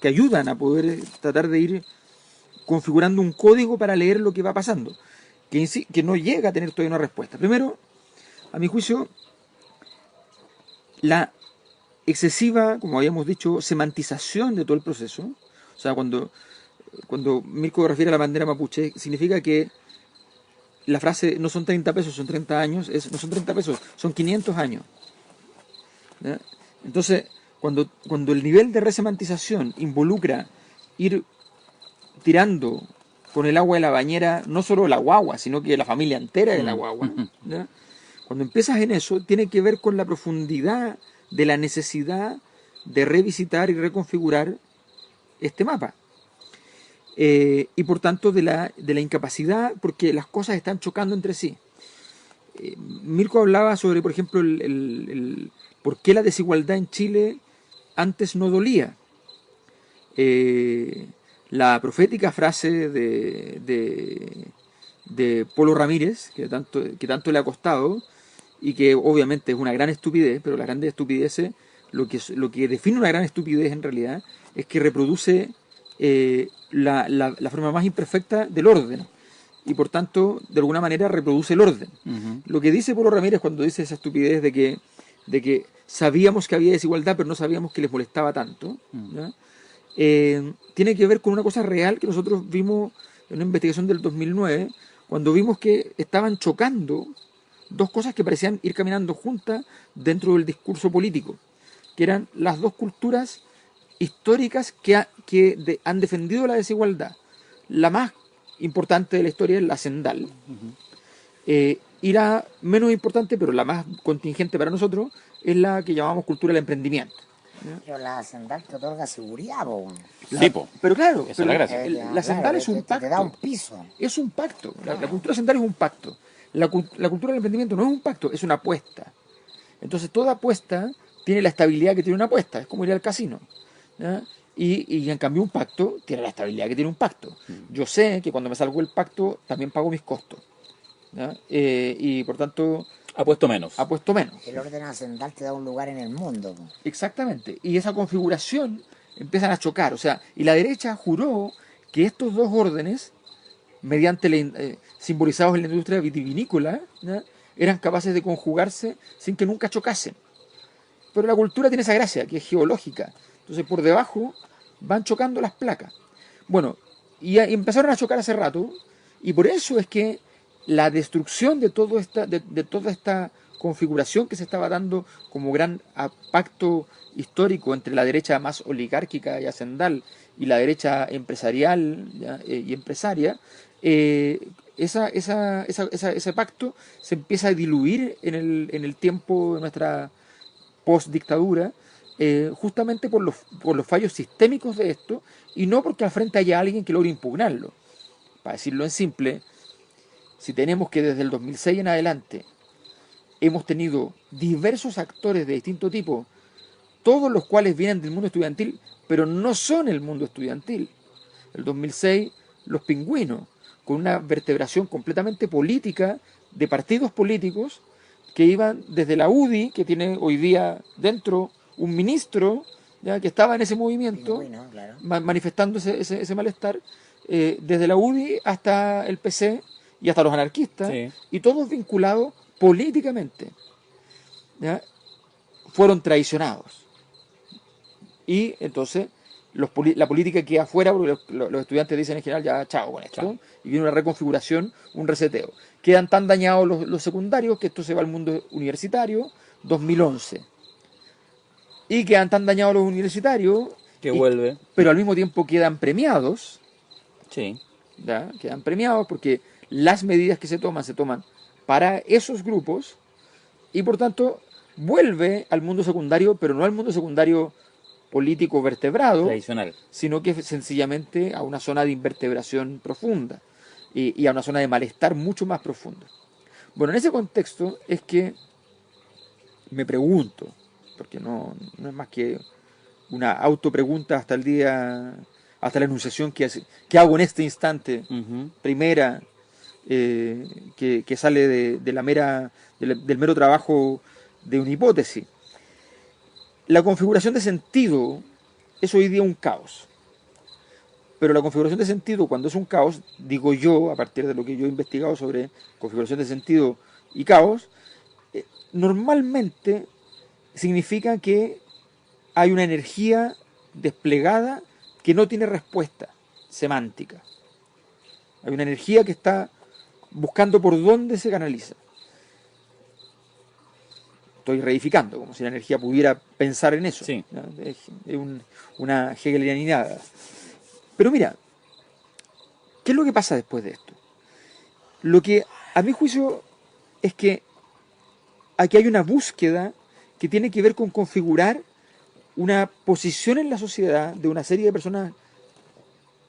que ayudan a poder tratar de ir configurando un código para leer lo que va pasando, que no llega a tener todavía una respuesta. Primero, a mi juicio, la excesiva, como habíamos dicho, semantización de todo el proceso. O sea, cuando Mirko refiere a la bandera mapuche, significa que la frase no son 30 pesos, son 30 años, no son 30 pesos, son 500 años. ¿Ya? Entonces, cuando el nivel de resemantización involucra ir tirando con el agua de la bañera no solo la guagua, sino que la familia entera de la guagua, ¿ya? Cuando empiezas en eso, tiene que ver con la profundidad de la necesidad de revisitar y reconfigurar este mapa. Y por tanto de la incapacidad, porque las cosas están chocando entre sí. Mirko hablaba sobre, por ejemplo, el por qué la desigualdad en Chile antes no dolía. La profética frase de Polo Ramírez, que tanto le ha costado, y que obviamente es una gran estupidez, pero las grandes estupideces, lo que define una gran estupidez en realidad, es que reproduce la forma más imperfecta del orden, y por tanto, de alguna manera, reproduce el orden. Lo que dice Polo Ramírez cuando dice esa estupidez de que sabíamos que había desigualdad, pero no sabíamos que les molestaba tanto, ¿ya? Tiene que ver con una cosa real que nosotros vimos en una investigación del 2009, cuando vimos que estaban chocando dos cosas que parecían ir caminando juntas dentro del discurso político, que eran las dos culturas históricas que han defendido la desigualdad. La más importante de la historia es la Sendal, y la menos importante, pero la más contingente para nosotros, es la que llamamos cultura del emprendimiento. Pero la Sendal te otorga seguridad, po. Sí, po. Pero claro, Esa es la gracia. la Sendal es un pacto. Te da un piso. Es un pacto. La cultura Sendal es un pacto. La cultura del emprendimiento no es un pacto, es una apuesta. Entonces toda apuesta tiene la estabilidad que tiene una apuesta, es como ir al casino, ¿ya? Y en cambio un pacto tiene la estabilidad que tiene un pacto. Yo sé que cuando me salgo del pacto también pago mis costos, ¿ya? Y por tanto Apuesto menos. El orden ascendal te da un lugar en el mundo, po. Exactamente. Y esa configuración empiezan a chocar. O sea, y la derecha juró que estos dos órdenes, mediante simbolizados en la industria vitivinícola, ¿ya?, eran capaces de conjugarse sin que nunca chocasen. Pero la cultura tiene esa gracia, que es geológica. Entonces por debajo van chocando las placas. Bueno, y empezaron a chocar hace rato, y por eso es que la destrucción de, de toda esta configuración que se estaba dando como gran pacto histórico entre la derecha más oligárquica y hacendal y la derecha empresarial, ¿ya? Y empresaria, ese pacto se empieza a diluir en el tiempo de nuestra post-dictadura, justamente por los fallos sistémicos de esto, y no porque al frente haya alguien que logre impugnarlo. Para decirlo en simple, si tenemos que desde el 2006 en adelante hemos tenido diversos actores de distinto tipo, todos los cuales vienen del mundo estudiantil, pero no son el mundo estudiantil. El 2006, los pingüinos, con una vertebración completamente política de partidos políticos que iban desde la UDI, que tiene hoy día dentro un ministro, ¿ya?, que estaba en ese movimiento, Pingüino, claro. manifestando ese malestar, desde la UDI hasta el PC y hasta los anarquistas, Sí. y todos vinculados políticamente, ¿ya?, fueron traicionados. Y entonces la política queda afuera porque los estudiantes dicen en general ya chao con esto, Chao. y viene una reconfiguración, un reseteo. Quedan tan dañados los secundarios que esto se va al mundo universitario, 2011. Y quedan tan dañados los universitarios, Que vuelve. pero al mismo tiempo quedan premiados, Sí. ¿ya? Quedan premiados porque las medidas que se toman para esos grupos, y por tanto vuelve al mundo secundario, pero no al mundo secundario político vertebrado, Tradicional. sino que sencillamente a una zona de invertebración profunda y a una zona de malestar mucho más profunda. Bueno, en ese contexto es que me pregunto, porque no es más que una autopregunta hasta el día, hasta la enunciación que hago en este instante, Ujú. primera, que sale del mero trabajo de una hipótesis. La configuración de sentido es hoy día un caos. Pero la configuración de sentido, cuando es un caos, digo yo, a partir de lo que yo he investigado sobre configuración de sentido y caos, normalmente significa que hay una energía desplegada que no tiene respuesta semántica. Hay una energía que está buscando por dónde se canaliza. Estoy reificando, como si la energía pudiera pensar en eso. Sí. ¿No? Es una hegelianidad. Pero mira, ¿qué es lo que pasa después de esto? Lo que, a mi juicio, es que aquí hay una búsqueda que tiene que ver con configurar una posición en la sociedad de una serie de personas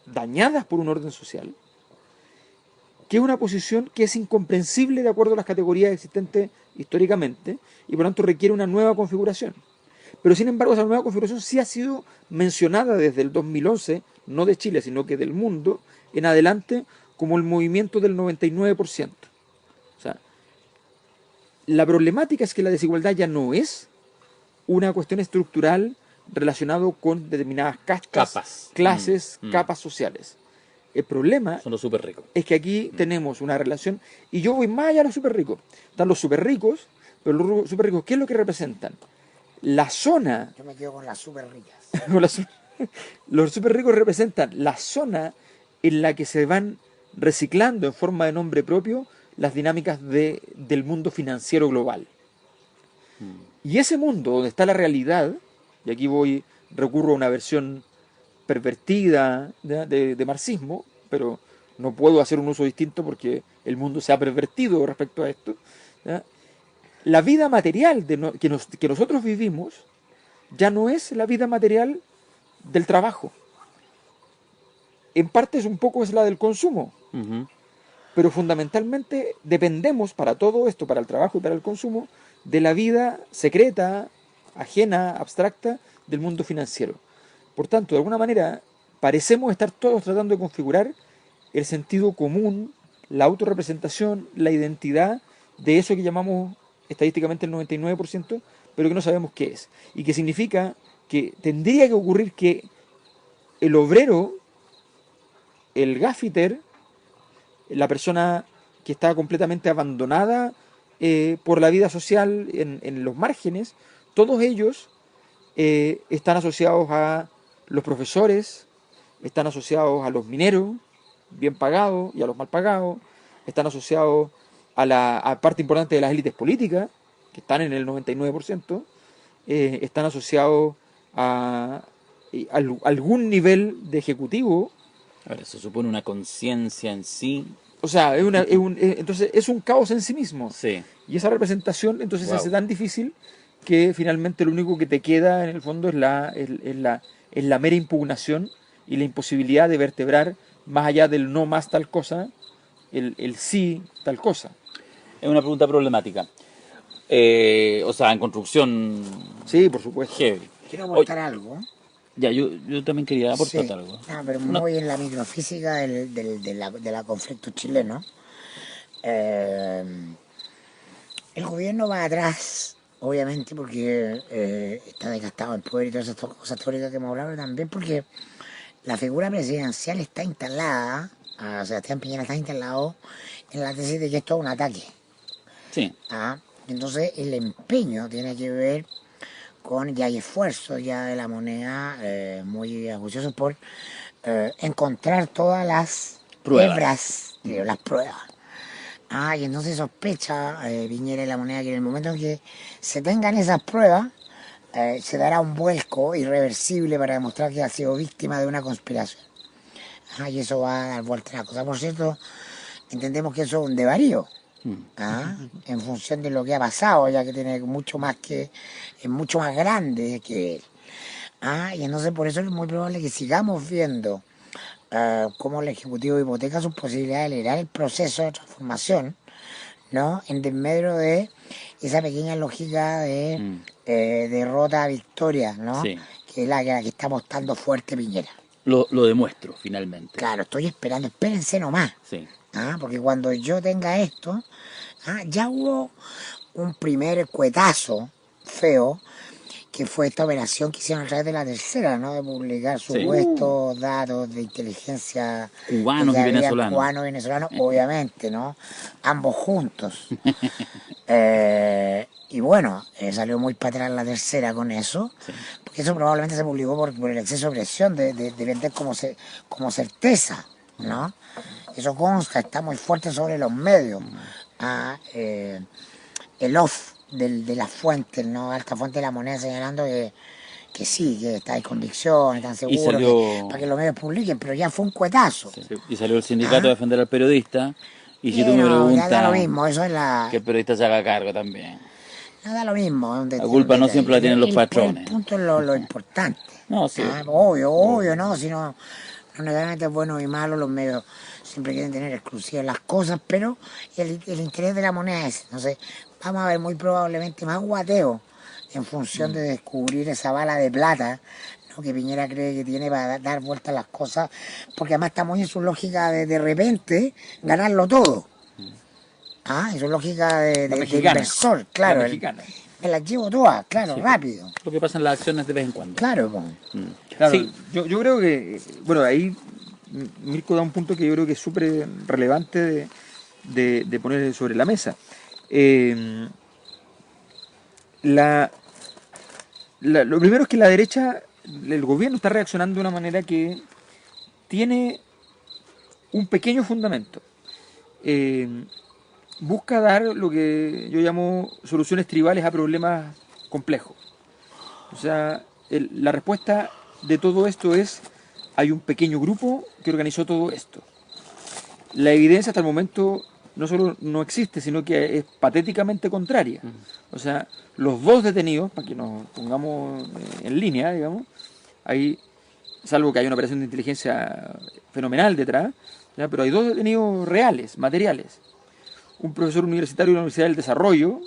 dañadas por un orden social, que es una posición que es incomprensible de acuerdo a las categorías existentes históricamente y por lo tanto requiere una nueva configuración. Pero sin embargo esa nueva configuración sí ha sido mencionada desde el 2011, no de Chile, sino que del mundo, en adelante, como el movimiento del 99%. O sea, la problemática es que la desigualdad ya no es una cuestión estructural relacionada con determinadas castas, Capas. clases, capas sociales. El problema Son los súper ricos. es que aquí tenemos una relación, y yo voy más allá de los súper ricos. Están los súper ricos, pero los súper ricos, ¿qué es lo que representan? La zona, Yo me quedo con las súper ricas. los súper ricos representan la zona en la que se van reciclando en forma de nombre propio las dinámicas del mundo financiero global. Y ese mundo donde está la realidad, y aquí recurro a una versión pervertida de marxismo, pero no puedo hacer un uso distinto porque el mundo se ha pervertido respecto a esto, ¿ya? La vida material que nosotros vivimos ya no es la vida material del trabajo. En parte es un poco es la del consumo, Ujú. pero fundamentalmente dependemos para todo esto, para el trabajo y para el consumo, de la vida secreta, ajena, abstracta del mundo financiero. Por tanto, de alguna manera, parecemos estar todos tratando de configurar el sentido común, la autorrepresentación, la identidad de eso que llamamos estadísticamente el 99%, pero que no sabemos qué es. Y que significa que tendría que ocurrir que el obrero, el gaffiter, la persona que está completamente abandonada por la vida social en los márgenes, todos ellos están asociados a los profesores, están asociados a los mineros, bien pagados, y a los mal pagados, están asociados a parte importante de las élites políticas, que están en el 99%, están asociados a algún nivel de ejecutivo. Ahora, eso supone una conciencia en sí. O sea, entonces es un caos en sí mismo. Sí. Y esa representación entonces se Wow. hace tan difícil que finalmente lo único que te queda en el fondo es la mera impugnación y la imposibilidad de vertebrar más allá del no más tal cosa, el sí tal cosa. Es una pregunta problemática. O sea, en construcción Sí, por supuesto. heavy. Quiero aportar algo. Ya, yo también quería aportar Sí. algo. No, pero muy en la microfísica de la conflicto chileno. El gobierno va atrás, obviamente, porque está desgastado el poder y todas esas cosas teóricas que hemos hablado, pero también porque la figura presidencial está instalada, Sebastián Piñera está instalado en la tesis de que esto es un ataque. Sí. Entonces el empeño tiene que ver con, ya hay esfuerzos ya de la moneda muy acuciosos por encontrar todas las Pruebas. hebras, las pruebas. Y entonces sospecha Piñera y la moneda que en el momento en que se tengan esas pruebas, se dará un vuelco irreversible para demostrar que ha sido víctima de una conspiración. Y eso va a dar vuelta a la cosa. Por cierto, entendemos que eso es un desvarío. En función de lo que ha pasado, ya que tiene mucho más es mucho más grande que él. Y entonces por eso es muy probable que sigamos viendo cómo el Ejecutivo hipoteca sus posibilidades de liderar el proceso de transformación, ¿no? En desmedro de esa pequeña lógica de derrota-victoria, ¿no? Sí. Que es la que está mostrando fuerte Piñera. Lo demuestro, finalmente. Claro, estoy esperando, espérense nomás. Sí. Porque cuando yo tenga esto, ya hubo un primer cuetazo feo, que fue esta operación que hicieron a través de la Tercera, ¿no? De publicar supuestos datos de inteligencia Cubanos que y había venezolanos. cubanos y venezolanos, obviamente, ¿no? Ambos juntos. Y bueno, salió muy para atrás la Tercera con eso, porque eso probablemente se publicó por el exceso de presión de vender como certeza, ¿no? Eso consta, está muy fuerte sobre los medios. El off de las fuentes, ¿no? Alta fuente de la moneda señalando que sí, que está en convicción, están seguros, salió- para que los medios publiquen, pero ya fue un cuetazo. Sí. Y salió el sindicato a defender al periodista. Y si Sí, tú me no, ya da preguntas, lo mismo, eso es que el periodista se haga cargo también. ya da lo mismo. La culpa no siempre la tienen los El patrones. punto es lo importante. No, sí. Obvio, ¿no? Si no necesariamente es bueno y malo, los medios siempre quieren tener exclusivas las cosas, pero el interés de la moneda es, entonces vamos a ver muy probablemente más guateo en función de descubrir esa bala de plata, ¿no? Que Piñera cree que tiene para dar vueltas a las cosas, porque además está muy en su lógica de repente ganarlo todo. En su lógica de mexicana. inversor, claro. La mexicana. Me las llevo todas, claro, Sí. rápido. Lo que pasa en las acciones de vez en cuando. Claro, po. Claro, Sí. yo creo que, bueno, ahí Mirko da un punto que yo creo que es súper relevante de poner sobre la mesa. Lo primero es que la derecha, el gobierno está reaccionando de una manera que tiene un pequeño fundamento. Busca dar lo que yo llamo soluciones tribales a problemas complejos. O sea, la respuesta de todo esto es, hay un pequeño grupo que organizó todo esto. La evidencia hasta el momento no solo no existe, sino que es patéticamente contraria. O sea, los dos detenidos, para que nos pongamos en línea, digamos, hay, salvo que hay una operación de inteligencia fenomenal detrás, ¿ya? Pero hay dos detenidos reales, materiales. Un profesor universitario de la Universidad del Desarrollo,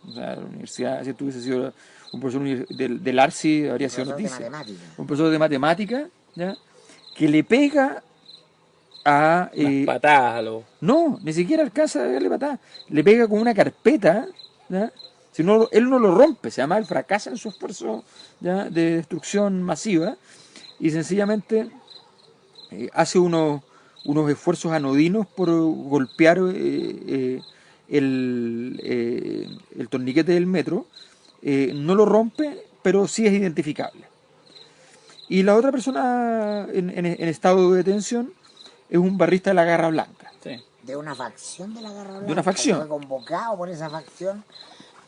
o sea, la universidad, si tuviese sido un profesor del ARCI, habría sido noticia. Un profesor de matemática, ¿ya? Que le pega a... Unas patadas a los... No, ni siquiera alcanza a darle patada. Le pega con una carpeta, ¿ya? Si no, él no lo rompe, se llama, él fracasa en su esfuerzo, ¿ya? De destrucción masiva y sencillamente hace unos esfuerzos anodinos por golpear el torniquete del metro no lo rompe, pero sí es identificable. Y la otra persona en estado de detención es un barrista de la Garra Blanca. Sí. De una facción de la Garra Blanca. De una facción. Fue convocado por esa facción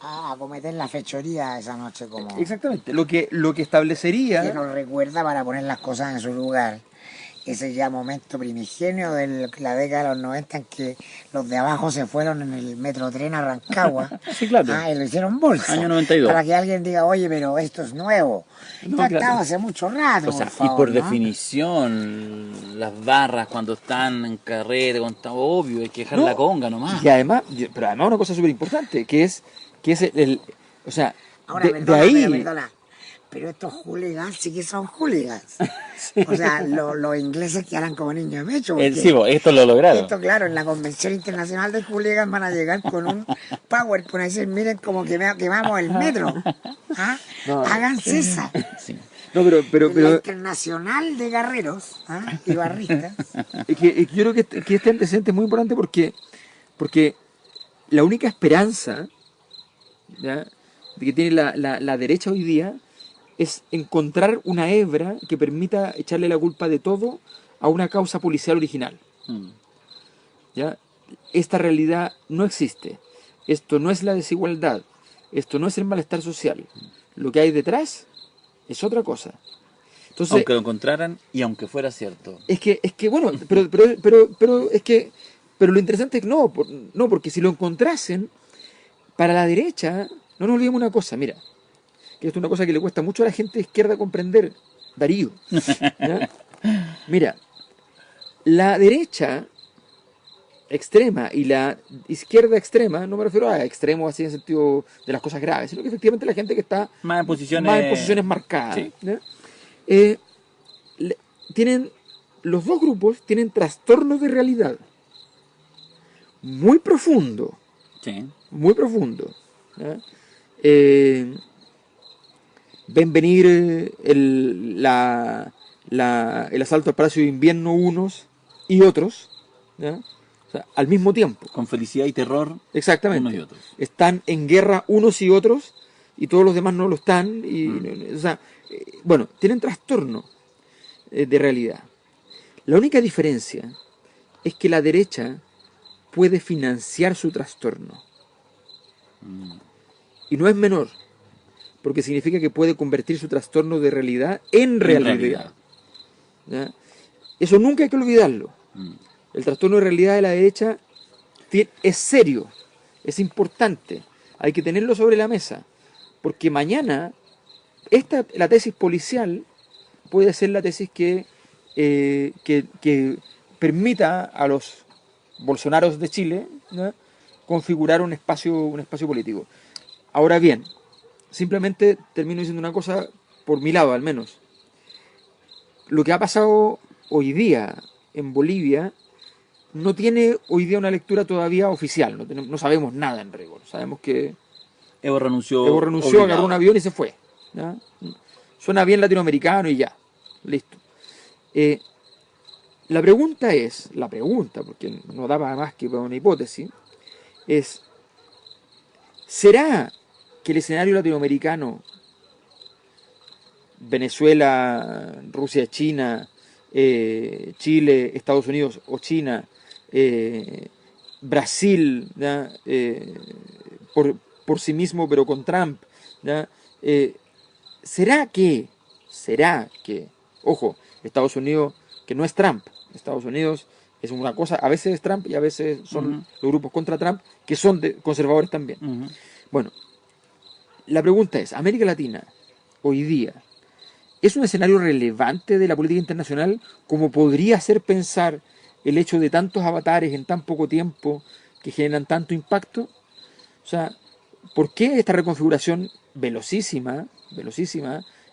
a cometer la fechoría esa noche como... Exactamente. Lo que establecería... Que nos recuerda, para poner las cosas en su lugar, ese ya momento primigenio de la década de los 90 en que los de abajo se fueron en el metrotren a Rancagua. Sí, claro. Y lo hicieron bolsa. Año 92. Para que alguien diga, oye, pero esto es nuevo. No, Esto claro. estaba hace mucho rato, O sea, por favor, y por ¿no? definición, las barras cuando están en carrera, cuando está obvio, hay que dejar No, la conga nomás. Y además, pero además una cosa súper importante, que es o sea, Ahora, de perdona, ahí... perdona. Pero estos hooligans sí que son hooligans. O sea, los ingleses que harán como niños de mecho. Sí, esto lo lograron. Esto, claro, en la Convención Internacional de Hooligans van a llegar con un PowerPoint a decir, miren cómo quemamos el metro. ¿Ah? No. Háganse esa. Sí. No, La pero Internacional de Guerreros y Barristas. es que yo creo que este antecedente es muy importante porque la única esperanza, ¿ya?, de que tiene la derecha hoy día es encontrar una hebra que permita echarle la culpa de todo a una causa policial original. ¿Ya? Esta realidad no existe. Esto no es la desigualdad. Esto no es el malestar social. Lo que hay detrás es otra cosa. Entonces, Aunque lo encontraran y aunque fuera cierto. es que bueno, pero lo interesante es que no, porque si lo encontrasen, para la derecha, no nos olvidemos una cosa, mira, que esto es una cosa que le cuesta mucho a la gente de izquierda comprender, Darío. ¿Ya? Mira, la derecha extrema y la izquierda extrema, no me refiero a extremos así en el sentido de las cosas graves, sino que efectivamente la gente que está Más en posiciones marcadas. Sí. ¿Ya? Los dos grupos tienen trastornos de realidad muy profundo, Sí. muy profundo. ¿Ya? Ven venir el asalto al Palacio de Invierno unos y otros, ¿ya? O sea, al mismo tiempo. Con felicidad y terror, Exactamente. unos y otros. Están en guerra unos y otros y todos los demás no lo están. O sea, bueno, tienen trastorno de realidad. La única diferencia es que la derecha puede financiar su trastorno. Y no es menor, porque significa que puede convertir su trastorno de realidad en realidad. ¿Ya? Eso nunca hay que olvidarlo. El trastorno de realidad de la derecha es serio, es importante, hay que tenerlo sobre la mesa, porque mañana la tesis policial puede ser la tesis que permita a los bolsonaros de Chile, ¿no?, configurar un espacio político. Ahora bien, simplemente termino diciendo una cosa por mi lado al menos. Lo que ha pasado hoy día en Bolivia no tiene hoy día una lectura todavía oficial, no sabemos nada en rigor. Sabemos que Evo renunció, obligado. Agarró un avión y se fue. ¿Ya? Suena bien latinoamericano y ya, listo. La pregunta, porque no daba más que para una hipótesis, es: ¿será que el escenario latinoamericano, Venezuela, Rusia, China, Chile, Estados Unidos o China, Brasil, ¿ya?, por sí mismo pero con Trump, ¿ya?, ¿será que, ojo, Estados Unidos, que no es Trump, Estados Unidos es una cosa, a veces es Trump y a veces son los grupos contra Trump, que son conservadores también. Bueno, la pregunta es: ¿América Latina hoy día es un escenario relevante de la política internacional, como podría hacer pensar el hecho de tantos avatares en tan poco tiempo que generan tanto impacto? O sea, ¿por qué esta reconfiguración velocísima,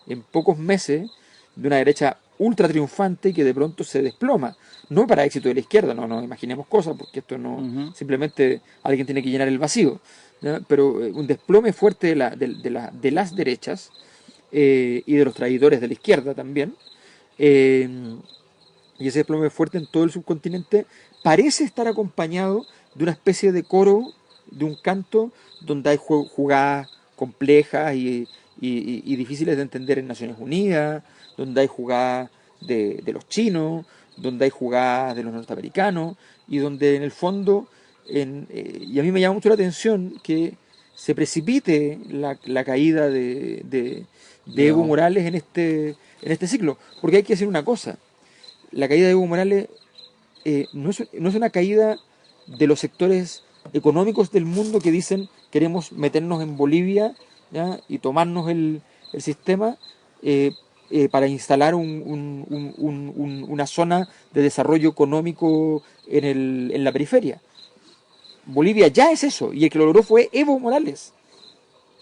en pocos meses, de una derecha ultra triunfante que de pronto se desploma? No para éxito de la izquierda, no imaginemos cosas, porque esto no, simplemente alguien tiene que llenar el vacío, ¿no? Pero un desplome fuerte de las derechas y de los traidores de la izquierda también, y ese desplome fuerte en todo el subcontinente parece estar acompañado de una especie de coro, de un canto donde hay jugadas complejas y difíciles de entender en Naciones Unidas, donde hay jugadas de los chinos, donde hay jugadas de los norteamericanos, y donde en el fondo, y a mí me llama mucho la atención que se precipite la caída de Evo Morales en este ciclo, porque hay que decir una cosa, la caída de Evo Morales no es una caída de los sectores económicos del mundo que dicen queremos meternos en Bolivia, ¿ya? Y tomarnos el sistema para instalar una zona de desarrollo económico en la periferia. Bolivia ya es eso, y el que lo logró fue Evo Morales.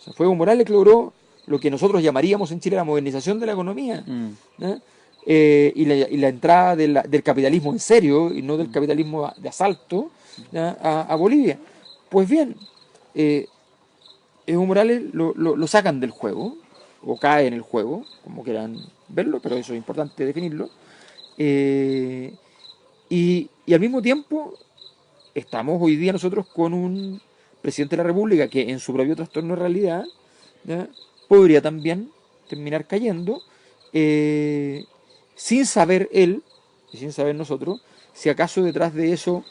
O sea, fue Evo Morales que logró lo que nosotros llamaríamos en Chile la modernización de la economía, ¿ya? Y la entrada del capitalismo en serio y no del capitalismo de asalto, ¿ya? A Bolivia. Pues bien, Evo Morales lo sacan del juego, o cae en el juego, como quieran verlo, pero eso es importante definirlo. Y al mismo tiempo estamos hoy día nosotros con un presidente de la República que en su propio trastorno de realidad, ¿ya? Podría también terminar cayendo, sin saber él y sin saber nosotros si acaso detrás de eso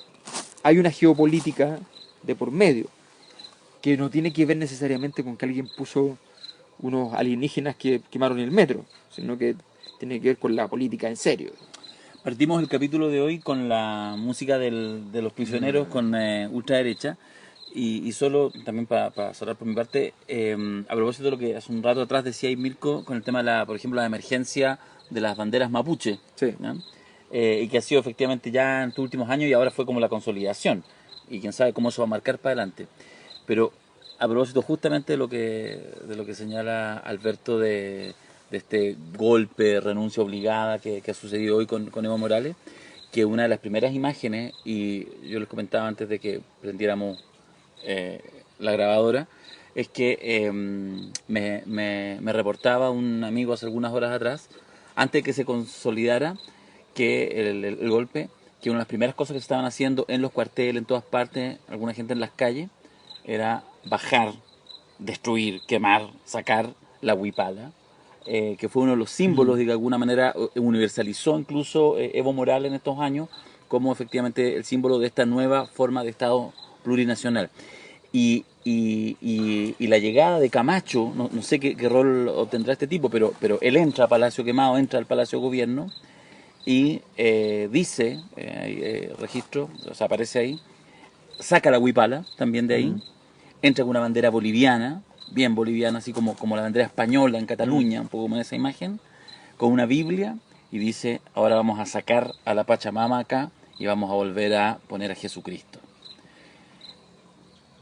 hay una geopolítica de por medio que no tiene que ver necesariamente con que alguien puso unos alienígenas que quemaron el metro, sino que tiene que ver con la política en serio. Partimos el capítulo de hoy con la música de los prisioneros con ultraderecha y solo también para cerrar por mi parte, a propósito de lo que hace un rato atrás decía Mirko con el tema de por ejemplo, la emergencia de las banderas mapuche, sí. Y que ha sido efectivamente ya en estos últimos años y ahora fue como la consolidación y quién sabe cómo eso va a marcar para adelante. Pero a propósito justamente de lo que señala Alberto de este golpe, renuncia obligada que ha sucedido hoy con Evo Morales, que una de las primeras imágenes, y yo les comentaba antes de que prendiéramos la grabadora, es que me reportaba un amigo hace algunas horas atrás, antes de que se consolidara que el golpe, que una de las primeras cosas que se estaban haciendo en los cuarteles, en todas partes, alguna gente en las calles, era bajar, destruir, quemar, sacar la huipala, que fue uno de los símbolos y de alguna manera universalizó incluso Evo Morales en estos años como efectivamente el símbolo de esta nueva forma de Estado plurinacional. Y la llegada de Camacho, no sé qué rol obtendrá este tipo, pero él entra a Palacio Quemado, entra al Palacio de Gobierno y dice, registro, o sea, aparece ahí, saca la huipala también de ahí, entra con una bandera boliviana, bien boliviana, así como la bandera española en Cataluña, un poco como esa imagen, con una Biblia y dice, ahora vamos a sacar a la Pachamama acá y vamos a volver a poner a Jesucristo.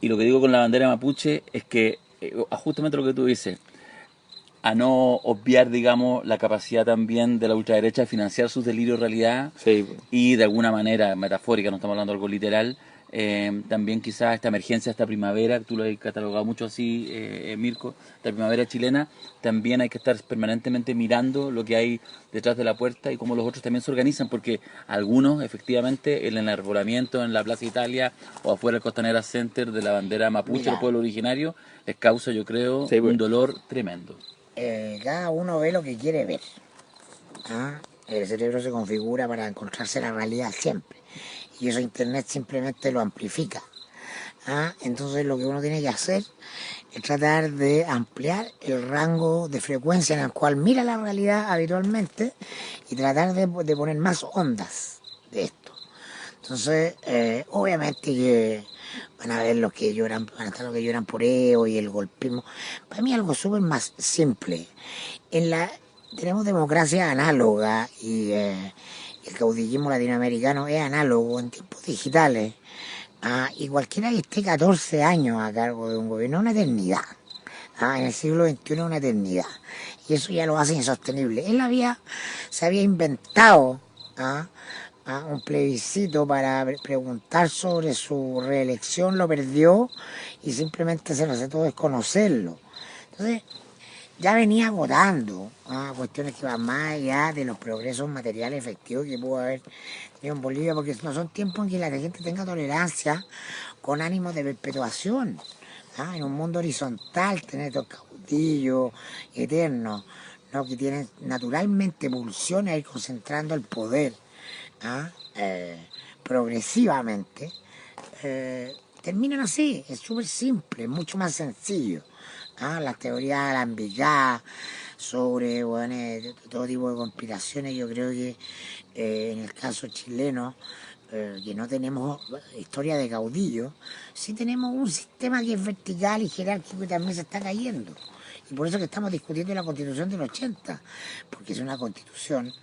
Y lo que digo con la bandera mapuche es que, justamente lo que tú dices, a no obviar, digamos, la capacidad también de la ultraderecha de financiar sus delirios de realidad, Sí. y de alguna manera metafórica, no estamos hablando de algo literal, también quizás esta emergencia, esta primavera, tú lo has catalogado mucho así, Mirko, esta primavera chilena, también hay que estar permanentemente mirando lo que hay detrás de la puerta y cómo los otros también se organizan, porque algunos efectivamente el enarbolamiento en la Plaza Italia o afuera del Costanera Center de la bandera mapuche, Mira, del pueblo originario, les causa, yo creo, Sí, pues. un dolor tremendo. Cada uno ve lo que quiere ver. ¿Ah? El cerebro se configura para encontrarse la realidad siempre. Y eso Internet simplemente lo amplifica. ¿Ah? Entonces lo que uno tiene que hacer es tratar de ampliar el rango de frecuencia en el cual mira la realidad habitualmente y tratar de poner más ondas de esto. Entonces, obviamente que van a ver los que lloran, van a estar los que lloran por Evo y el golpismo. Para mí algo súper más simple. Tenemos democracia análoga y el caudillismo latinoamericano es análogo en tiempos digitales. Y cualquiera que esté 14 años a cargo de un gobierno es una eternidad. En el siglo XXI es una eternidad. Y eso ya lo hace insostenible. Se había inventado un plebiscito para preguntar sobre su reelección, lo perdió y simplemente se lo aceptó desconocerlo. Entonces, ya venía votando cuestiones que van más allá de los progresos materiales efectivos que pudo haber tenido en Bolivia, porque no son tiempos en que la gente tenga tolerancia con ánimo de perpetuación. En un mundo horizontal tener estos caudillos eternos, ¿no? Que tienen naturalmente pulsiones a ir concentrando el poder, ¿ah? Progresivamente, terminan así, es súper simple, es mucho más sencillo. Las teorías de la ambigüedad sobre bueno, todo tipo de conspiraciones, yo creo que en el caso chileno, que no tenemos historia de caudillo, sí tenemos un sistema que es vertical y jerárquico y también se está cayendo. Y por eso que estamos discutiendo la Constitución del 80, porque es una Constitución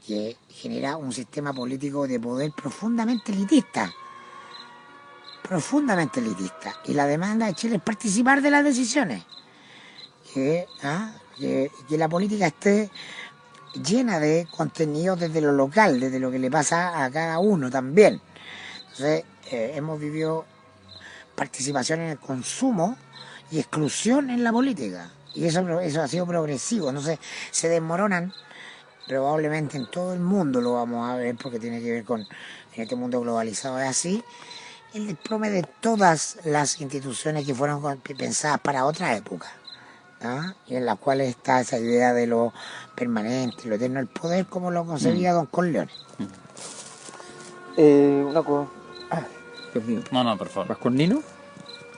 que genera un sistema político de poder profundamente elitista. Profundamente elitista. Y la demanda de Chile es participar de las decisiones. Que la política esté llena de contenidos desde lo local, desde lo que le pasa a cada uno también. Entonces, hemos vivido participación en el consumo y exclusión en la política. Y eso ha sido progresivo. Entonces, se desmoronan, probablemente en todo el mundo lo vamos a ver, porque tiene que ver con, en este mundo globalizado es así, el desplome de todas las instituciones que fueron pensadas para otra época. Y en las cuales está esa idea de lo permanente, lo eterno, el poder como lo concebía Don Corleone. Una cosa. Dios mío. No, por favor. ¿Vas con Nino?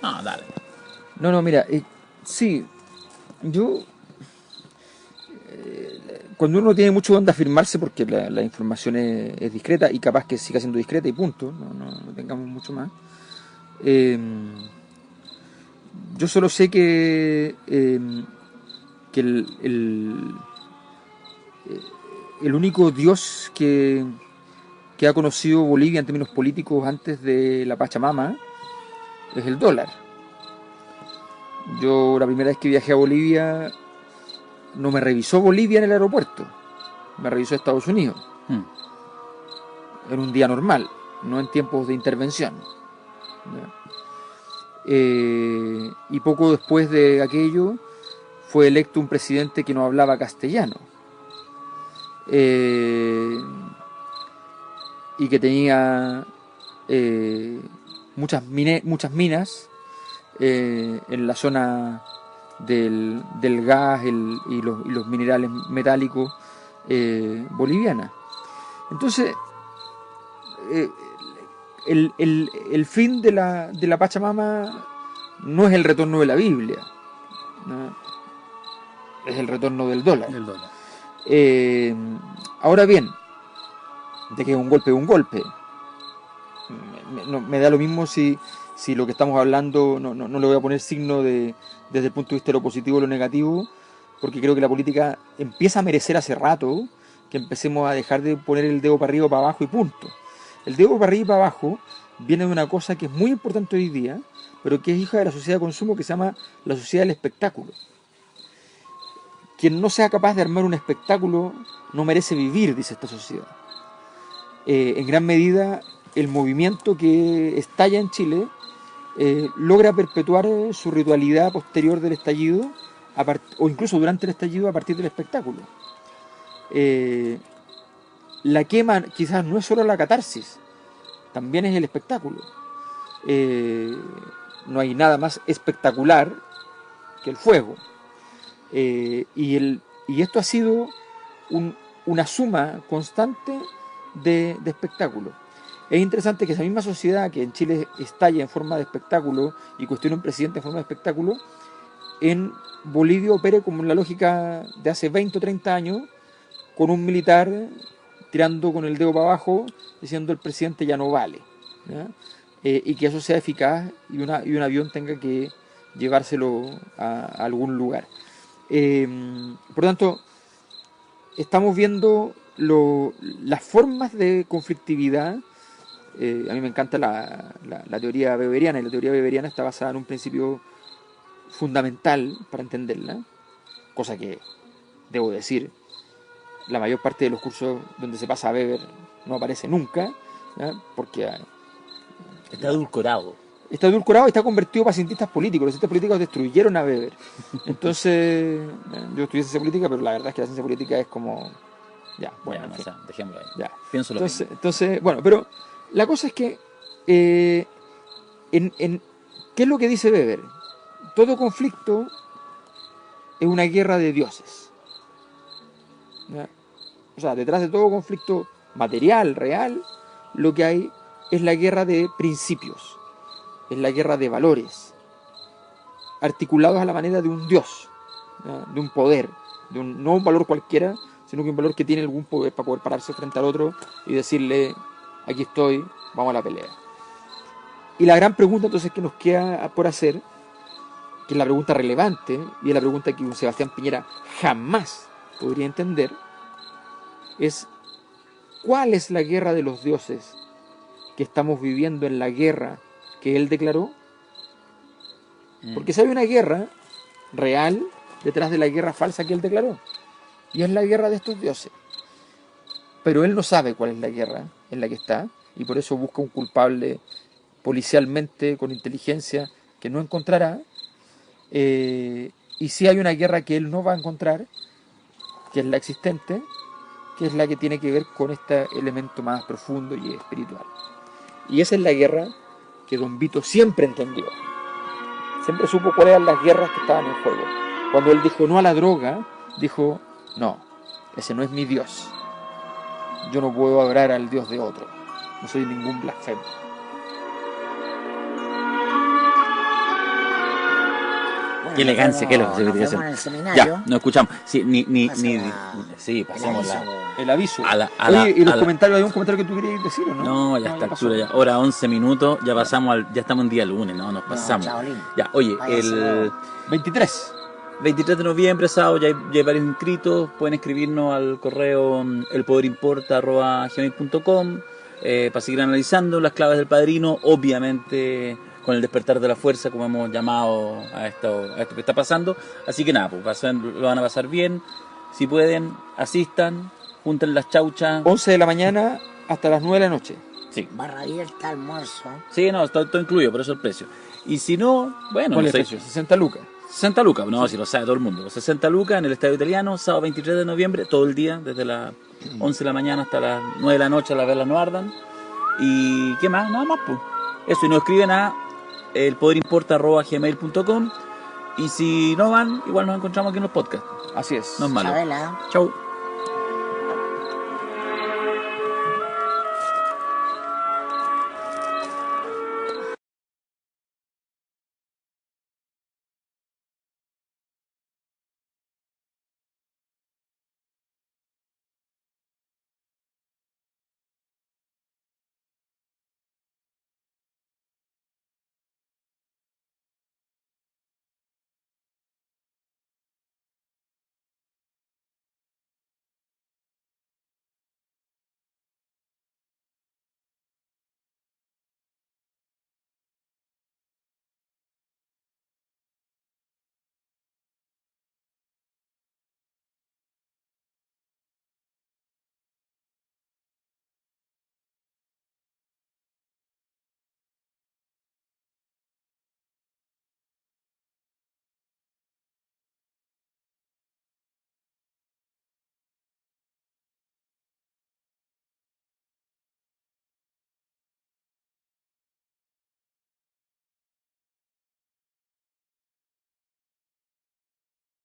No, dale. No, mira, sí, yo. Cuando uno tiene mucho donde afirmarse, porque la información es discreta y capaz que siga siendo discreta y punto, no tengamos mucho más. Yo solo sé que el único Dios que ha conocido Bolivia en términos políticos antes de la Pachamama es el dólar. Yo la primera vez que viajé a Bolivia no me revisó Bolivia en el aeropuerto, me revisó Estados Unidos en un día normal, no en tiempos de intervención. Y poco después de aquello fue electo un presidente que no hablaba castellano y que tenía muchas minas en la zona del gas y los minerales metálicos boliviana. Entonces el fin de la Pachamama no es el retorno de la Biblia, ¿no? Es el retorno del dólar. Ahora bien, de que es un golpe. Me da lo mismo si lo que estamos hablando, no le voy a poner signo desde el punto de vista de lo positivo o lo negativo, porque creo que la política empieza a merecer hace rato que empecemos a dejar de poner el dedo para arriba o para abajo y punto. El dedo para arriba y para abajo viene de una cosa que es muy importante hoy día, pero que es hija de la sociedad de consumo, que se llama la sociedad del espectáculo. Quien no sea capaz de armar un espectáculo no merece vivir, dice esta sociedad. En gran medida, el movimiento que estalla en Chile logra perpetuar su ritualidad posterior del estallido, o incluso durante el estallido, a partir del espectáculo. La quema quizás no es solo la catarsis, también es el espectáculo. No hay nada más espectacular que el fuego. Y esto ha sido una suma constante de espectáculo. Es interesante que esa misma sociedad que en Chile estalla en forma de espectáculo y cuestiona un presidente en forma de espectáculo, en Bolivia opere como en la lógica de hace 20 o 30 años, con un militar tirando con el dedo para abajo, diciendo el presidente ya no vale, ¿ya? Y que eso sea eficaz y un avión tenga que llevárselo a algún lugar. Por lo tanto, estamos viendo las formas de conflictividad. A mí me encanta la teoría weberiana, y la teoría weberiana está basada en un principio fundamental para entenderla, cosa que, debo decir, la mayor parte de los cursos donde se pasa a Weber no aparece nunca, ¿ya? Porque está edulcorado. Está edulcorado y está convertido para cientistas políticos. Los cientistas políticos destruyeron a Weber. Entonces, yo estudié ciencia política, pero la verdad es que la ciencia política es como... Ya, bueno, en fin. Dejémoslo ahí. Ya. Pienso lo mismo. Entonces, bueno, pero la cosa es que... ¿qué es lo que dice Weber? todo conflicto es una guerra de dioses. ¿Ya? O sea, detrás de todo conflicto material, real, lo que hay es la guerra de principios, es la guerra de valores, articulados a la manera de un dios, ¿ya? De un poder, no un valor cualquiera, sino que un valor que tiene algún poder para poder pararse frente al otro y decirle, aquí estoy, vamos a la pelea. Y la gran pregunta entonces que nos queda por hacer, que es la pregunta relevante, y es la pregunta que un Sebastián Piñera jamás podría entender, es ¿cuál es la guerra de los dioses que estamos viviendo en la guerra que él declaró? Porque si hay una guerra real detrás de la guerra falsa que él declaró, y es la guerra de estos dioses. Pero él no sabe cuál es la guerra en la que está, y por eso busca un culpable policialmente, con inteligencia, que no encontrará. Y si hay una guerra que él no va a encontrar, que es la existente, que es la que tiene que ver con este elemento más profundo y espiritual. Y esa es la guerra que Don Vito siempre entendió. Siempre supo cuáles eran las guerras que estaban en juego. Cuando él dijo no a la droga, dijo, no, ese no es mi Dios. Yo no puedo adorar al Dios de otro. No soy ningún blasfemo. Qué elegancia, qué Nos vemos en el seminario. Ya, nos escuchamos. Sí, sí, pasemos el aviso. Oye, y los comentarios, ¿hay un comentario que tú querías decir o no? No, ya a esta altura, ya. Hora 11 minutos, ya pasamos ya estamos en día lunes, ¿no? Nos pasamos. Ya, oye, el 23 de noviembre, sábado, ya hay varios inscritos. Pueden escribirnos al correo elpoderimporta@gmail.com para seguir analizando las claves del padrino, obviamente con el despertar de la fuerza, como hemos llamado a esto que está pasando. Así que nada, pues lo van a pasar bien. Si pueden, asistan, junten las chauchas. 11 de la mañana hasta las 9 de la noche. Sí. Barra abierta, almuerzo. Sí, no, está todo incluido, por eso el precio. Y si no, bueno, ¿Cuál no es el sé. precio? 60 lucas. 60 lucas, no, si lo sabe todo el mundo. 60 lucas en el Estadio Italiano, sábado 23 de noviembre, todo el día, desde las 11 de la mañana hasta las 9 de la noche, a las velas no ardan. ¿Y qué más? Nada más, pues. Eso, y nos escriben a elpoderimporta@gmail.com. Y si no van, igual nos encontramos aquí en los podcasts. Así es. No es malo. Chabela. Chau.